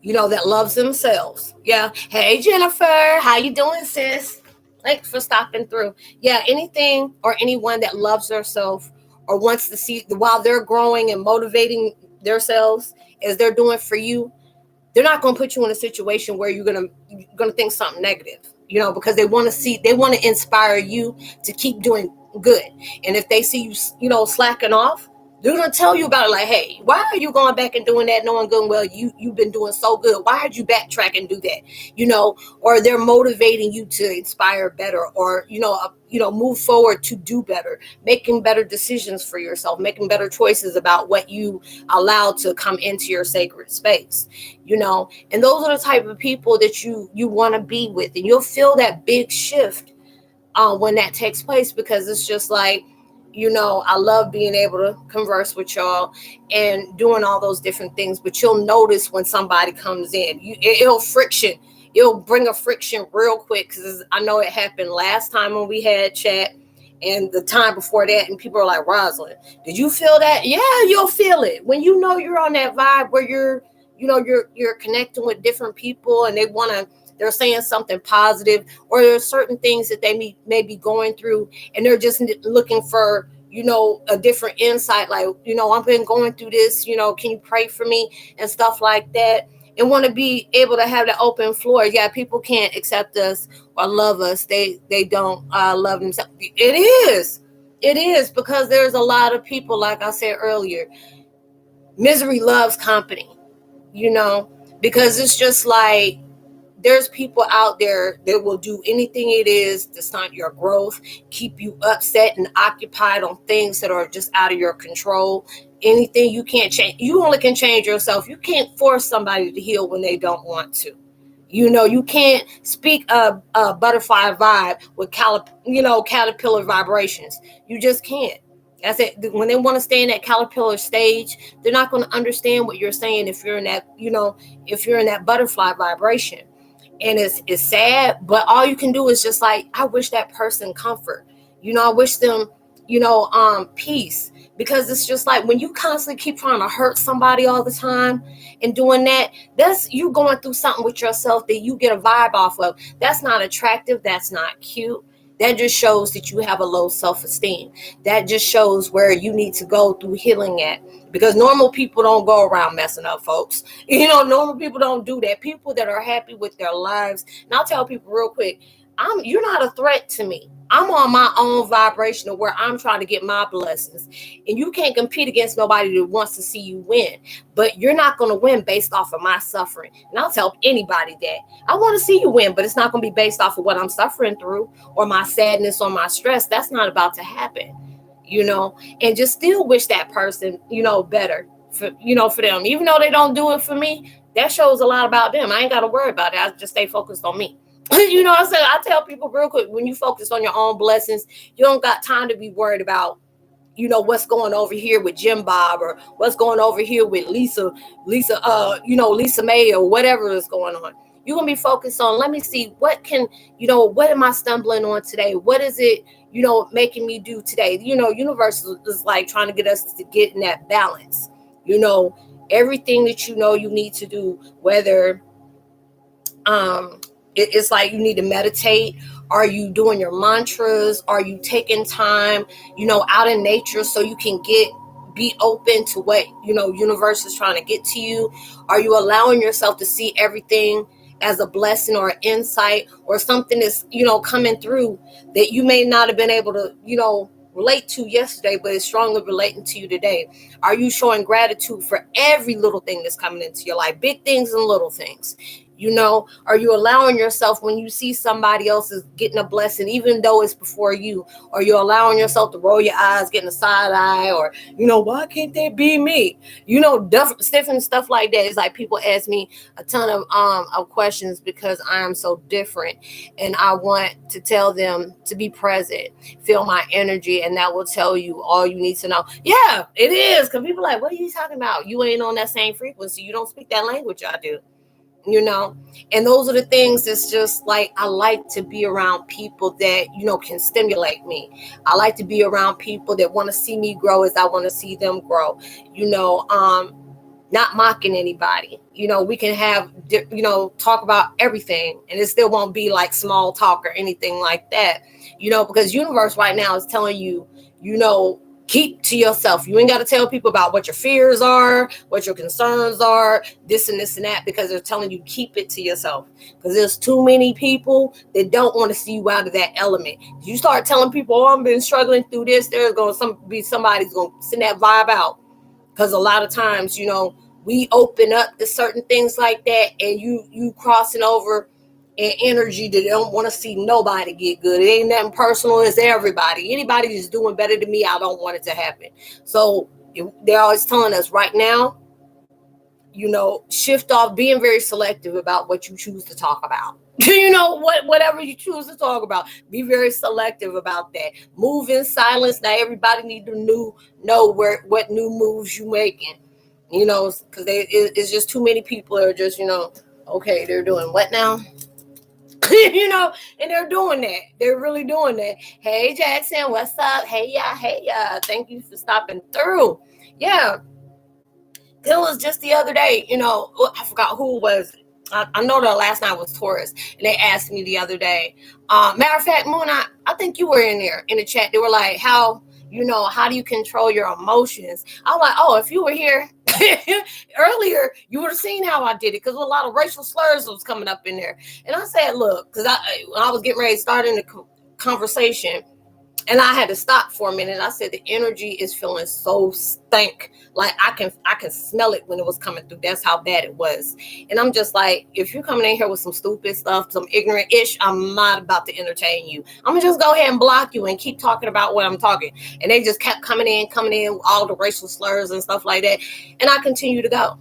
that loves themselves. Yeah. Hey, Jennifer, how you doing, sis? Thanks for stopping through. Yeah, anything or anyone that loves themselves or wants to see while they're growing and motivating themselves as they're doing for you, they're not going to put you in a situation where you're gonna think something negative, because they want to inspire you to keep doing good. And if they see you, slacking off, they're gonna tell you about it. Like, hey, why are you going back and doing that, knowing good and well you've been doing so good? Why did you backtrack and do that? Or they're motivating you to inspire better, or move forward to do better, making better decisions for yourself, making better choices about what you allow to come into your sacred space. And those are the type of people that you want to be with, and you'll feel that big shift when that takes place, because it's just like, I love being able to converse with y'all and doing all those different things. But you'll notice when somebody comes in, it'll bring a friction real quick, because I know it happened last time when we had chat and the time before that, and people are like, Roslynn, did you feel that? Yeah, you'll feel it when you're on that vibe where you're connecting with different people, and they're saying something positive, or there's certain things that they may be going through, and they're just looking for, a different insight. Like, I've been going through this, can you pray for me and stuff like that, and want to be able to have the open floor. Yeah, people can't accept us or love us. They don't love themselves. It is because there's a lot of people, like I said earlier, misery loves company, because it's just like, there's people out there that will do anything it is to stunt your growth, keep you upset and occupied on things that are just out of your control. Anything you can't change. You only can change yourself. You can't force somebody to heal when they don't want to. You can't speak a butterfly vibe with caterpillar vibrations. You just can't. I said, when they want to stay in that caterpillar stage, they're not going to understand what you're saying if you're in that butterfly vibration. And it's sad, but all you can do is just like, I wish that person comfort. I wish them, peace. Because it's just like, when you constantly keep trying to hurt somebody all the time and doing that, that's you going through something with yourself that you get a vibe off of. That's not attractive. That's not cute. That just shows that you have a low self-esteem. That just shows where you need to go through healing at. Because normal people don't go around messing up, folks. Normal people don't do that. People that are happy with their lives. And I'll tell people real quick, you're not a threat to me. I'm on my own vibration of where I'm trying to get my blessings. And you can't compete against nobody that wants to see you win. But you're not going to win based off of my suffering. And I'll tell anybody that. I want to see you win, but it's not going to be based off of what I'm suffering through, or my sadness or my stress. That's not about to happen. And just still wish that person, better for them. Even though they don't do it for me, that shows a lot about them. I ain't got to worry about it. I just stay focused on me. I tell people real quick, when you focus on your own blessings, you don't got time to be worried about, what's going over here with Jim Bob, or what's going over here with Lisa May, or whatever is going on. You're going to be focused on, let me see, what am I stumbling on today? What is it, making me do today? Universe is like trying to get us to get in that balance. Everything that you need to do, whether, It's like you need to meditate. Are you doing your mantras? Are you taking time, out in nature so you can be open to what, universe is trying to get to you? Are you allowing yourself to see everything as a blessing or an insight or something that's, coming through that you may not have been able to, relate to yesterday, but it's strongly relating to you today? Are you showing gratitude for every little thing that's coming into your life, big things and little things? Are you allowing yourself, when you see somebody else is getting a blessing, even though it's before you, are you allowing yourself to roll your eyes, getting a side eye, or, why can't they be me? Different stuff like that. It's like people ask me a ton of questions because I am so different, and I want to tell them to be present, feel my energy, and that will tell you all you need to know. Yeah, it is. Because people are like, what are you talking about? You ain't on that same frequency. You don't speak that language I do. And those are the things. It's just like, I like to be around people that, can stimulate me. I like to be around people that want to see me grow as I want to see them grow, not mocking anybody. We can have, talk about everything and it still won't be like small talk or anything like that, because universe right now is telling you, keep to yourself. You ain't got to tell people about what your fears are, what your concerns are, this and this and that, because they're telling you keep it to yourself. Because there's too many people that don't want to see you out of that element. You start telling people, oh, I've been struggling through this, there's going to be somebody's going to send that vibe out. Because a lot of times, we open up to certain things like that, and you crossing over and energy that don't want to see nobody get good. It ain't nothing personal. It's everybody. Anybody that's doing better than me, I don't want it to happen. So they're always telling us right now, shift off, being very selective about what you choose to talk about. Whatever you choose to talk about, be very selective about that. Move in silence. Now everybody need to know what new moves you making. Because it's just too many people are just, okay, they're doing what now? And they're doing that. They're really doing that. Hey, Jackson, what's up? Hey, yeah. Thank you for stopping through. Yeah. It was just the other day, I forgot who it was. I know that last night was Taurus, and they asked me the other day. Matter of fact, Moon, I think you were in there in the chat. They were like, how do you control your emotions? I'm like, oh, if you were here earlier, you would have seen how I did it, because a lot of racial slurs was coming up in there. And I said, look, because when I was getting ready to start in the conversation, and I had to stop for a minute. I said, the energy is feeling so stank. Like I can smell it when it was coming through. That's how bad it was. And I'm just like, if you're coming in here with some stupid stuff, some ignorant ish, I'm not about to entertain you. I'm gonna just go ahead and block you and keep talking about what I'm talking. And they just kept coming in, all the racial slurs and stuff like that. And I continue to go.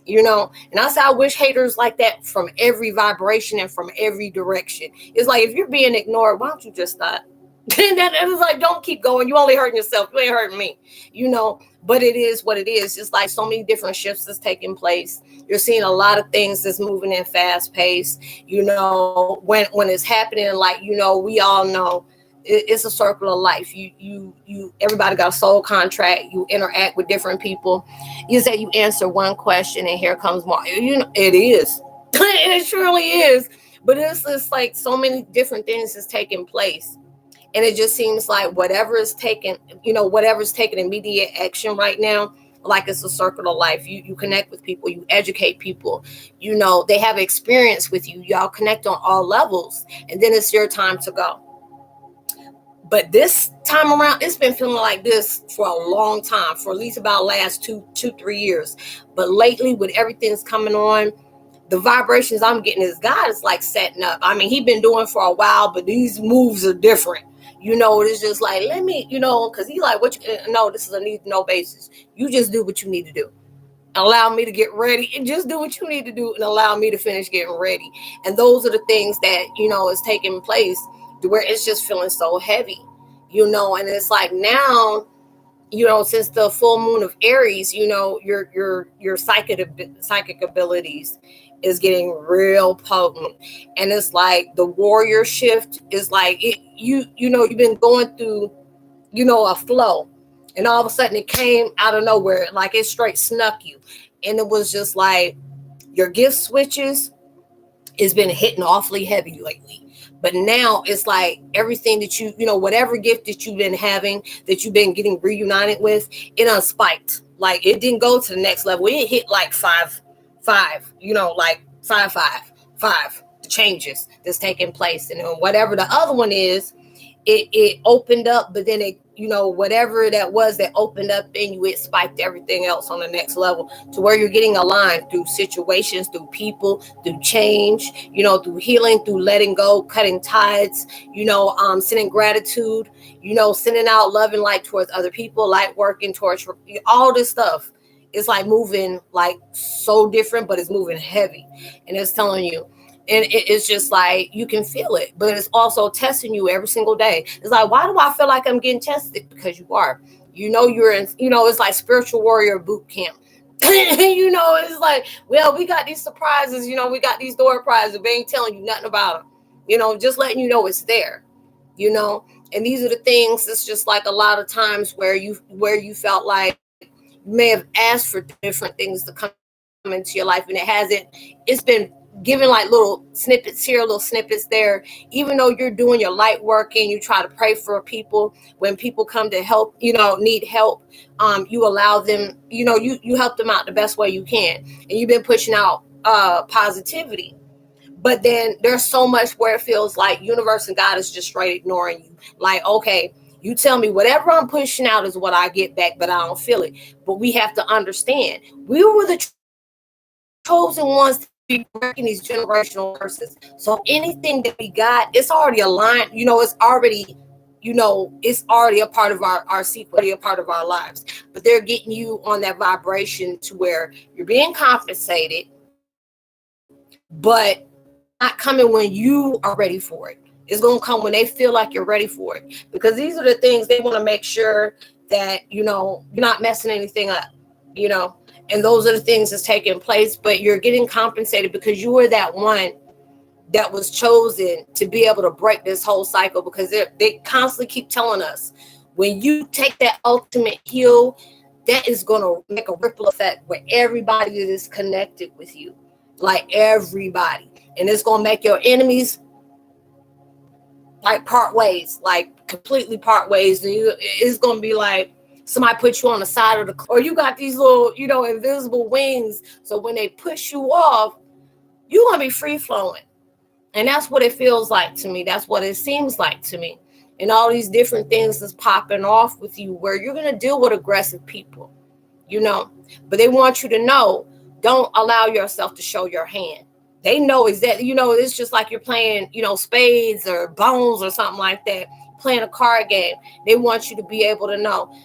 And I say, I wish haters like that from every vibration and from every direction. It's like, if you're being ignored, why don't you just stop? That is like, don't keep going. You only hurting yourself. You ain't hurting me, but it is what it is. It's like so many different shifts that's taking place. You're seeing a lot of things that's moving in fast pace, when it's happening, like, we all know it's a circle of life. Everybody got a soul contract. You interact with different people. You say you answer one question and here comes more. It is. It surely is. But it's just like so many different things is taking place. And it just seems like whatever's taking immediate action right now, like it's a circle of life. You connect with people, you educate people, they have experience with you. Y'all connect on all levels, and then it's your time to go. But this time around, it's been feeling like this for a long time, for at least about last 3 years. But lately, with everything's coming on, the vibrations I'm getting is God is like setting up. I mean, he's been doing for a while, but these moves are different. It's just like, let me, because he's like, no, this is a need to know basis. You just do what you need to do. Allow me to get ready and just do what you need to do and allow me to finish getting ready. And those are the things that, is taking place to where it's just feeling so heavy, and it's like now, since the full moon of Aries, your psychic abilities is getting real potent. And it's like the warrior shift is like you've been going through, a flow, and all of a sudden it came out of nowhere, like it straight snuck you. And it was just like your gift switches, it's been hitting awfully heavy lately. But now it's like everything that whatever gift that you've been having, that you've been getting reunited with, it unspiked. Like it didn't go to the next level. It hit like five, like five, the changes that's taking place. And then whatever the other one is, it opened up, but then whatever that was that opened up in you, it spiked everything else on the next level, to where you're getting aligned through situations, through people, through change, through healing, through letting go, cutting ties, sending gratitude, sending out love and light towards other people, light working towards all this stuff. It's like moving like so different, but it's moving heavy, and it's telling you. And it's just like you can feel it, but it's also testing you every single day. It's like, why do I feel like I'm getting tested? Because you are. You're in. It's like spiritual warrior boot camp. It's like, well, we got these surprises. We got these door prizes. We ain't telling you nothing about them. Just letting you know it's there. And these are the things. It's just like a lot of times where you felt like you may have asked for different things to come into your life, and it hasn't. It's been giving like little snippets here, little snippets there. Even though you're doing your light work and you try to pray for people, when people come to help, need help, you allow them, you help them out the best way you can, and you've been pushing out positivity. But then there's so much where it feels like universe and God is just straight ignoring you. Like, okay, you tell me whatever I'm pushing out is what I get back, but I don't feel it. But we have to understand, we were the chosen ones to be breaking these generational curses. So anything that we got, it's already aligned. It's already a part of our sequence, a part of our lives. But they're getting you on that vibration to where you're being compensated, but it's not coming when you are ready for it. It's going to come when they feel like you're ready for it. Because these are the things they want to make sure that, you're not messing anything up, and those are the things that's taking place. But you're getting compensated because you were that one that was chosen to be able to break this whole cycle. Because they constantly keep telling us, when you take that ultimate heal, that is going to make a ripple effect where everybody that is connected with you, like everybody, and it's going to make your enemies like part ways, like completely part ways. And it's going to be like somebody put you on the side of the, or you got these little, invisible wings. So when they push you off, you're going to be free flowing. And that's what it feels like to me. That's what it seems like to me. And all these different things is popping off with you, where you're going to deal with aggressive people, but they want you to know, don't allow yourself to show your hand. They know exactly, it's just like you're playing, spades or bones or something like that, playing a card game. They want you to be able to know.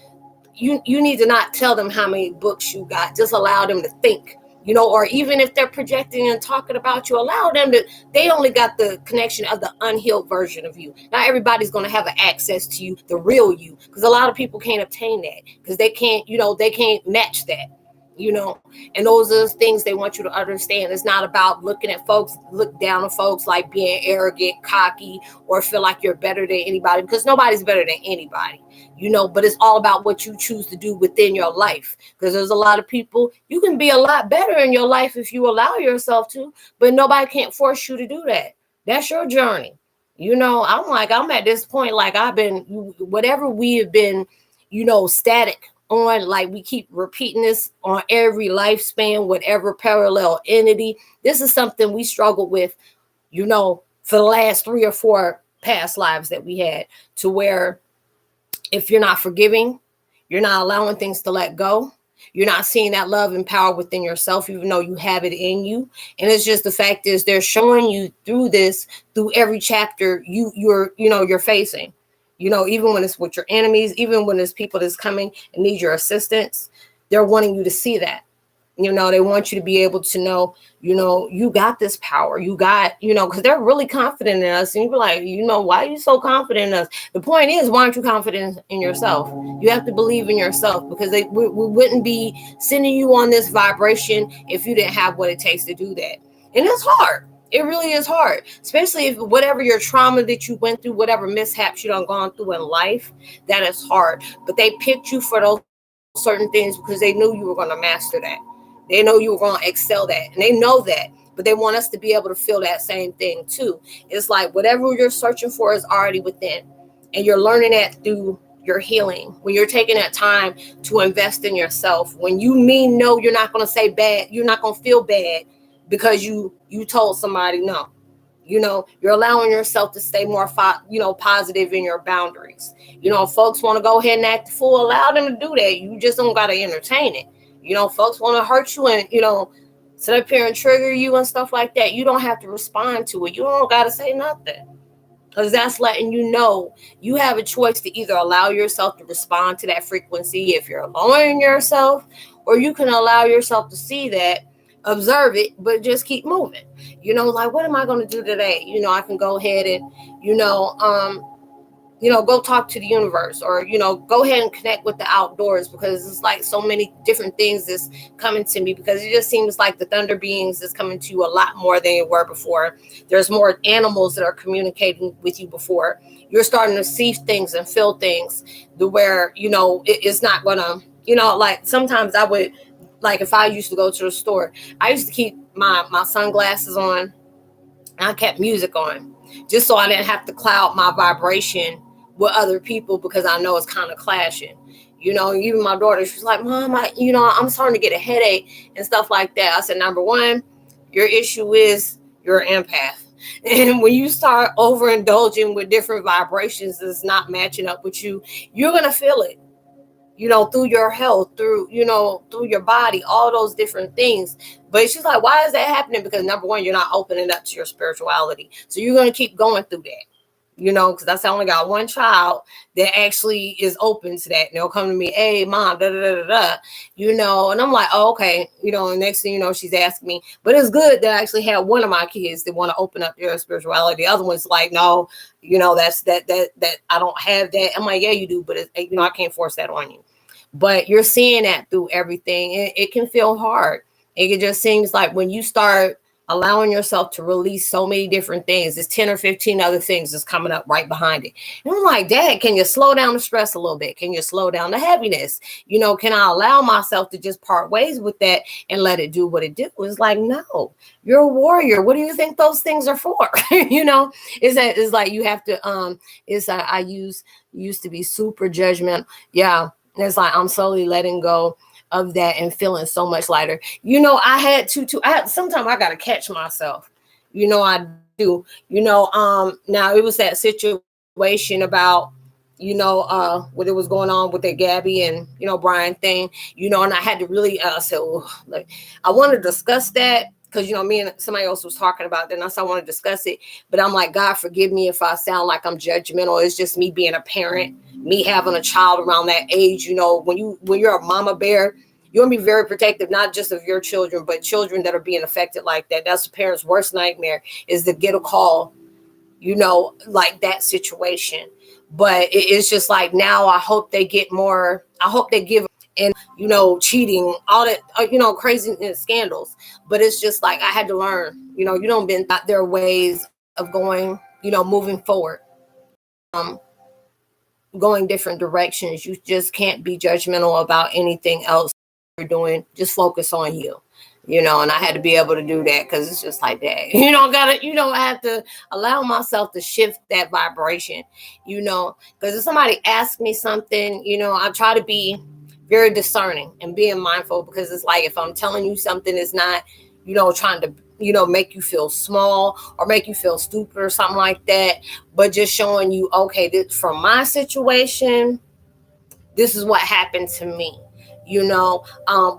You need to not tell them how many books you got. Just allow them to think, or even if they're projecting and talking about you, allow them to, they only got the connection of the unhealed version of you. Not everybody's going to have an access to you, the real you, because a lot of people can't obtain that, because they can't, they can't match that. And those are the things they want you to understand. It's not about looking at folks, look down on folks, like being arrogant, cocky, or feel like you're better than anybody, because nobody's better than anybody, but it's all about what you choose to do within your life. Because there's a lot of people, you can be a lot better in your life if you allow yourself to, but nobody can't force you to do that. That's your journey. I'm at this point, like I've been, whatever we have been, static on, like we keep repeating this on every lifespan, whatever parallel entity. This is something we struggled with, for the last 3 or 4 past lives that we had, to where if you're not forgiving, you're not allowing things to let go, you're not seeing that love and power within yourself, even though you have it in you. And it's just, the fact is, they're showing you through this, through every chapter you're facing. Even when it's with your enemies, even when it's people that's coming and need your assistance, they're wanting you to see that. They want you to be able to know, you got this power. You got, because they're really confident in us. And you be like, why are you so confident in us? The point is, why aren't you confident in yourself? You have to believe in yourself, because we wouldn't be sending you on this vibration if you didn't have what it takes to do that. And it's hard. It really is hard, especially if whatever your trauma that you went through, whatever mishaps you done gone through in life, that is hard. But they picked you for those certain things because they knew you were going to master that. They know you were going to excel that. And they know that. but they want us to be able to feel that same thing too. It's like whatever you're searching for is already within, and you're learning that through your healing. When you're taking that time to invest in yourself, when you mean no, you're not going to say bad, you're not going to feel bad because you told somebody no. You're allowing yourself to stay more positive in your boundaries. Folks want to go ahead and act the fool, allow them to do that. You just don't got to entertain it. Folks want to hurt you and sit up here and trigger you and stuff like that. You don't have to respond to it. You don't got to say nothing, because that's letting you know you have a choice to either allow yourself to respond to that frequency if you're lowering yourself, or you can allow yourself to see that, observe it, but just keep moving. Like, what am I going to do today? I can go ahead and, go talk to the universe, or, go ahead and connect with the outdoors, because it's like so many different things that's coming to me, because it just seems like the thunder beings is coming to you a lot more than it were before. There's more animals that are communicating with you before. You're starting to see things and feel things to where, it's not gonna, like sometimes I would, like if I used to go to the store, I used to keep my sunglasses on, and I kept music on just so I didn't have to cloud my vibration with other people, because I know it's kind of clashing. Even my daughter, she's like, Mom, I'm starting to get a headache and stuff like that. I said, number one, your issue is you're an empath. And when you start overindulging with different vibrations that's not matching up with you, you're going to feel it. Through your health, through your body, all those different things. But she's like, why is that happening? Because number one, you're not opening up to your spirituality. So you're going to keep going through that, because I only got one child that actually is open to that. And they'll come to me, hey, Mom, da, da, da, da, da, and I'm like, oh, okay. And next thing you know, she's asking me. But it's good that I actually had one of my kids that want to open up their spirituality. The other one's like, no, that's that I don't have that. I'm like, yeah, you do. But I can't force that on you. But you're seeing that through everything. It can feel hard. It just seems like when you start allowing yourself to release so many different things, there's 10 or 15 other things that's coming up right behind it. And I'm like, Dad, can you slow down the stress a little bit? Can you slow down the heaviness? Can I allow myself to just part ways with that and let it do what it do? It's like, no, you're a warrior. What do you think those things are for? It's like you have to, I used to be super judgmental. Yeah. It's like I'm slowly letting go of that and feeling so much lighter. I had sometimes I gotta catch myself. I do. Now it was that situation about, what it was going on with the Gabby and Brian thing, and I had to really say, like, I want to discuss that. Because, me and somebody else was talking about that, and I want to discuss it. But I'm like, God, forgive me if I sound like I'm judgmental. It's just me being a parent, me having a child around that age. When you're a mama bear, you want to be very protective, not just of your children, but children that are being affected like that. That's a parent's worst nightmare, is to get a call, like that situation. But it's just like, now I hope they get more. I hope they give, and cheating, all that, crazy scandals. But it's just like, I had to learn, you don't been out there ways of going, moving forward, going different directions. You just can't be judgmental about anything else you're doing. Just focus on you. And I had to be able to do that, because it's just like that. I have to allow myself to shift that vibration, because if somebody asks me something, I try to be very discerning and being mindful, because it's like, if I'm telling you something, it's not, trying to, make you feel small or make you feel stupid or something like that, but just showing you, okay, this, from my situation, this is what happened to me,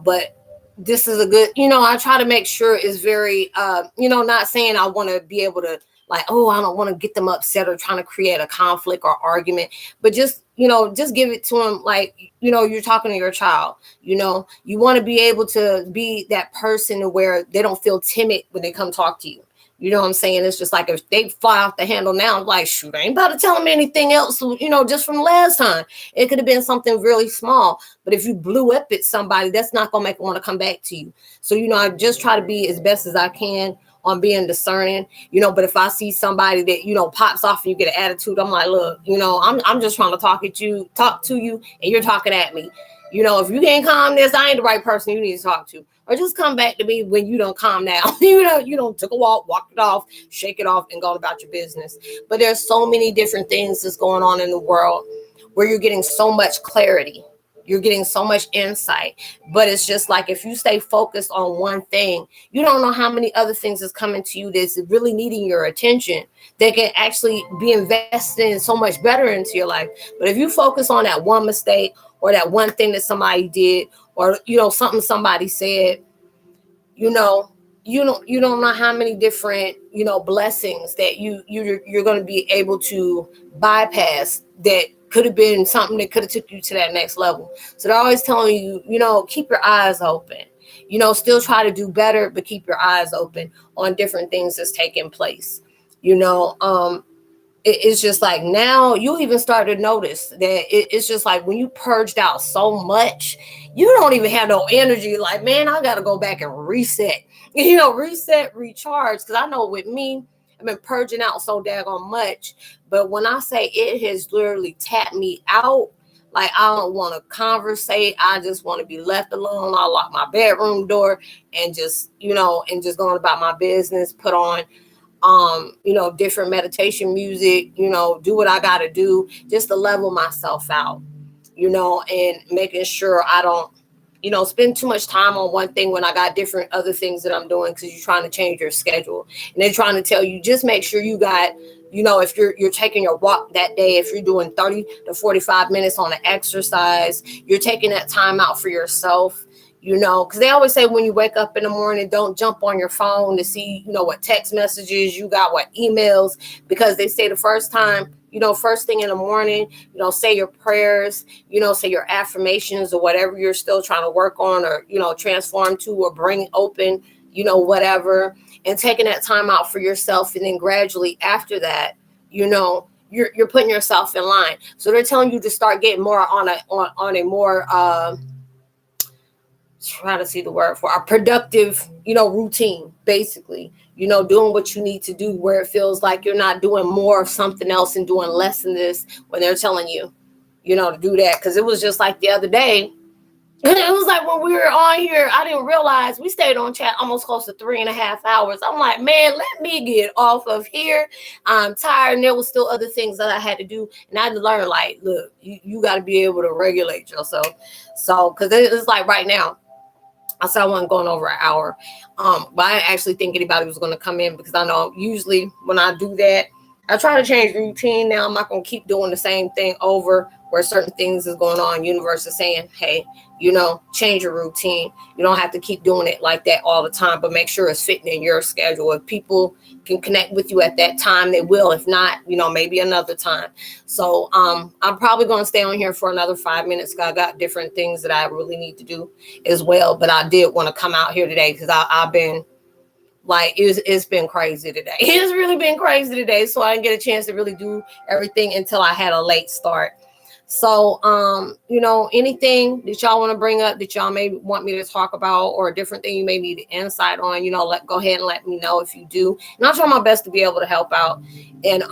but this is a good, I try to make sure it's very, not saying I want to be able to, like, oh, I don't want to get them upset or trying to create a conflict or argument, but just, just give it to them. Like, you're talking to your child, you want to be able to be that person where they don't feel timid when they come talk to you. You know what I'm saying? It's just like, if they fly off the handle now, I'm like, shoot, I ain't about to tell them anything else, just from last time. It could have been something really small. But if you blew up at somebody, that's not going to make them want to come back to you. So, I just try to be as best as I can on being discerning, but if I see somebody that, pops off and you get an attitude, I'm like, look, I'm just trying to talk to you and you're talking at me. If you can't calm this, I ain't the right person you need to talk to. Or just come back to me when you don't calm down. Took a walk, walk it off, shake it off, and go about your business. But there's so many different things that's going on in the world where you're getting so much clarity. You're getting so much insight. But it's just like if you stay focused on one thing, you don't know how many other things is coming to you that's really needing your attention that can actually be invested so much better into your life. But if you focus on that one mistake or that one thing that somebody did or something somebody said, you know you don't know how many different blessings that you're going to be able to bypass that could have been something that could have took you to that next level. So they're always telling you, keep your eyes open, still try to do better, but keep your eyes open on different things that's taking place. It's just like now you even start to notice that it's just like when you purged out so much, you don't even have no energy. Like, man, I got to go back and reset, reset, recharge. Because I know with me, I've been purging out so daggone much. But when I say it has literally tapped me out, like I don't want to conversate. I just want to be left alone. I lock my bedroom door and just going about my business, put on different meditation music, do what I got to do just to level myself out, and making sure I don't, spend too much time on one thing when I got different other things that I'm doing, because you're trying to change your schedule. And they're trying to tell you, just make sure you got, if you're taking your walk that day, if you're doing 30 to 45 minutes on an exercise, you're taking that time out for yourself. Because they always say when you wake up in the morning, don't jump on your phone to see, what text messages you got, what emails, because they say the first time, first thing in the morning, say your prayers, say your affirmations or whatever you're still trying to work on or, transform to or bring open, whatever, and taking that time out for yourself. And then gradually after that, you're putting yourself in line. So they're telling you to start getting more on a more, trying to see the word for a productive, routine, basically, doing what you need to do where it feels like you're not doing more of something else and doing less than this when they're telling you, to do that. Because it was just like the other day. It was like when we were on here, I didn't realize we stayed on chat almost close to 3.5 hours. I'm like, man, let me get off of here. I'm tired. And there was still other things that I had to do. And I had to learn, like, look, you got to be able to regulate yourself. So, because it's like right now, I said I wasn't going over an hour. But I didn't actually think anybody was going to come in, because I know usually when I do that, I try to change the routine. Now I'm not going to keep doing the same thing over where certain things is going on. Universe is saying, hey, change your routine. You don't have to keep doing it like that all the time, but make sure it's fitting in your schedule. If people can connect with you at that time, they will. If not, maybe another time. So I'm probably going to stay on here for another 5 minutes, because I got different things that I really need to do as well. But I did want to come out here today because I've been like, it's been crazy today. It's really been crazy today. So I didn't get a chance to really do everything until I had a late start. So, anything that y'all want to bring up that y'all may want me to talk about, or a different thing you may need insight on, go ahead and let me know if you do. And I'll try my best to be able to help out and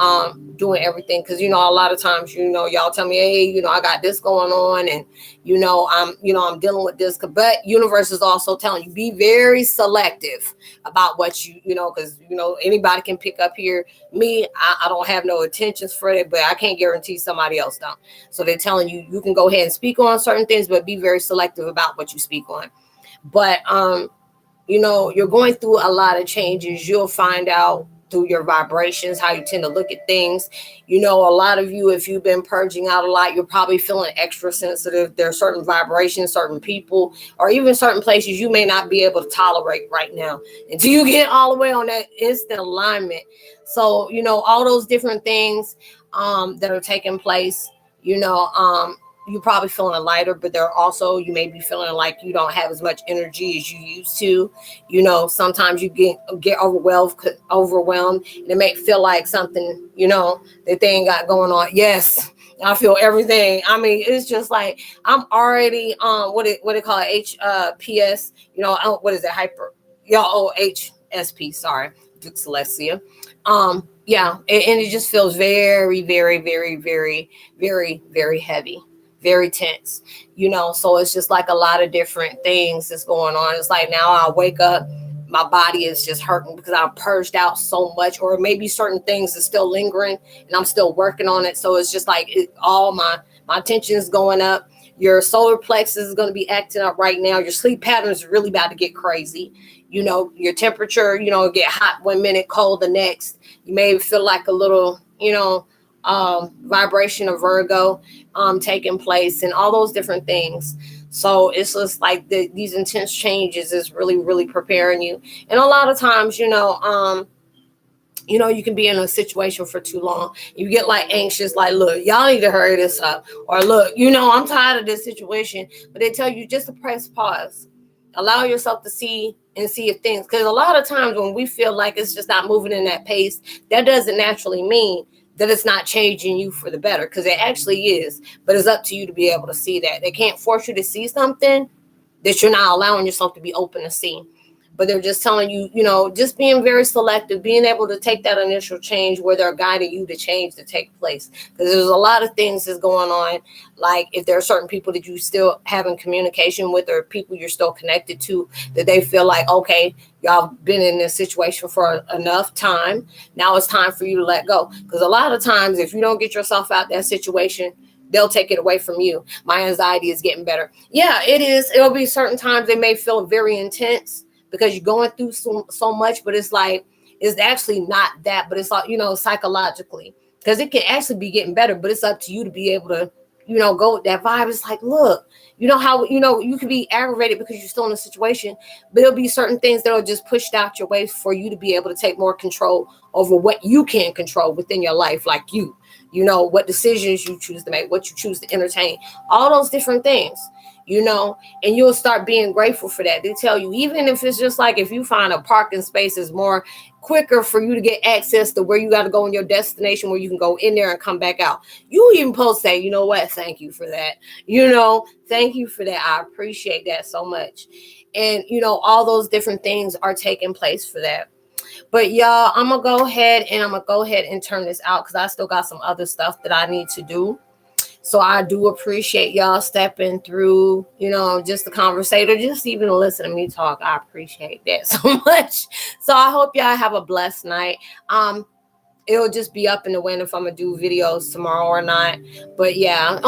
doing everything. Because, a lot of times, y'all tell me, hey, I got this going on, and, I'm dealing with this. But universe is also telling you, be very selective about what because, anybody can pick up here. Me, I don't have no intentions for it, but I can't guarantee somebody else don't. So they're telling you, you can go ahead and speak on certain things, but be very selective about what you speak on. But, you're going through a lot of changes. You'll find out through your vibrations how you tend to look at things. A lot of you, if you've been purging out a lot, you're probably feeling extra sensitive. There are certain vibrations, certain people, or even certain places you may not be able to tolerate right now until you get all the way on that instant alignment. So, all those different things that are taking place, you're probably feeling lighter, but there also, you may be feeling like you don't have as much energy as you used to. Sometimes you get overwhelmed, and it may feel like something, that they ain't got going on. Yes, I feel everything. I mean, it's just like I'm already what they call it, HPS. What is it? HSP. Sorry, dyslexia. Yeah, and it just feels very, very, very, very, very, very heavy. very tense, so it's just like a lot of different things that's going on. It's like now I wake up, my body is just hurting because I'm purged out so much, or maybe certain things are still lingering and I'm still working on it. So it's just like all my tension is going up. Your solar plexus is going to be acting up right now. Your sleep pattern is really about to get crazy. Your temperature, get hot one minute, cold the next. You may feel like a little, vibration of Virgo taking place, and all those different things. So it's just like these intense changes is really, really preparing you. And a lot of times, you can be in a situation for too long. You get like anxious, like, look, y'all need to hurry this up. Or look, I'm tired of this situation. But they tell you just to press pause. Allow yourself to see if things, because a lot of times when we feel like it's just not moving in that pace, that doesn't naturally mean that it's not changing you for the better, because it actually is. But it's up to you to be able to see that. They can't force you to see something that you're not allowing yourself to be open to see. But they're just telling you, just being very selective, being able to take that initial change where they're guiding you to change to take place. Because there's a lot of things that's going on. Like if there are certain people that you still having communication with, or people you're still connected to, that they feel like, okay, y'all been in this situation for enough time. Now it's time for you to let go. Because a lot of times, if you don't get yourself out that situation, they'll take it away from you. My anxiety is getting better. Yeah, it is. It'll be certain times they may feel very intense, because you're going through so much, but it's like, it's actually not that, but it's like, psychologically, because it can actually be getting better, but it's up to you to be able to, go with that vibe. It's like, look, how, you can be aggravated because you're still in a situation, but there'll be certain things that'll just push out your way for you to be able to take more control over what you can control within your life. Like what decisions you choose to make, what you choose to entertain, all those different things. And you'll start being grateful for that. They tell you, even if it's just like, if you find a parking space is more quicker for you to get access to where you got to go in your destination, where you can go in there and come back out. You even post say, you know what? Thank you for that. Thank you for that. I appreciate that so much. And, all those different things are taking place for that. But y'all, I'm going to go ahead and turn this out, because I still got some other stuff that I need to do. So I do appreciate y'all stepping through, just the conversation, or just even listen to me talk. I appreciate that so much. So I hope y'all have a blessed night. It'll just be up in the wind if I'm going to do videos tomorrow or not. But yeah,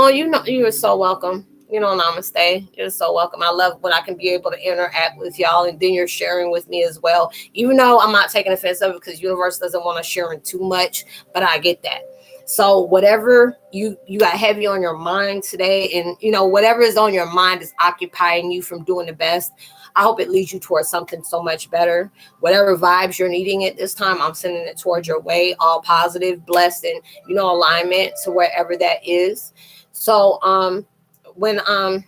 you're so welcome. Namaste. You're so welcome. I love when I can be able to interact with y'all, and then you're sharing with me as well. Even though I'm not taking offense of it, because universe doesn't want us sharing too much, but I get that. So whatever you got heavy on your mind today, and whatever is on your mind is occupying you from doing the best, I hope it leads you towards something so much better. Whatever vibes you're needing at this time, I'm sending it towards your way, all positive, blessed, and alignment to wherever that is. So when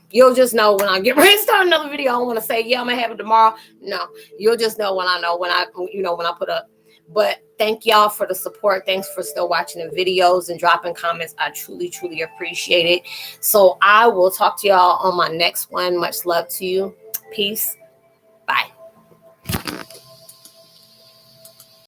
you'll just know when I get ready to start another video. I don't want to say, yeah, I'm gonna have it tomorrow. No, you'll just know when I know, when I put up. But thank y'all for the support. Thanks for still watching the videos and dropping comments. I truly, truly appreciate it. So I will talk to y'all on my next one. Much love to you. Peace.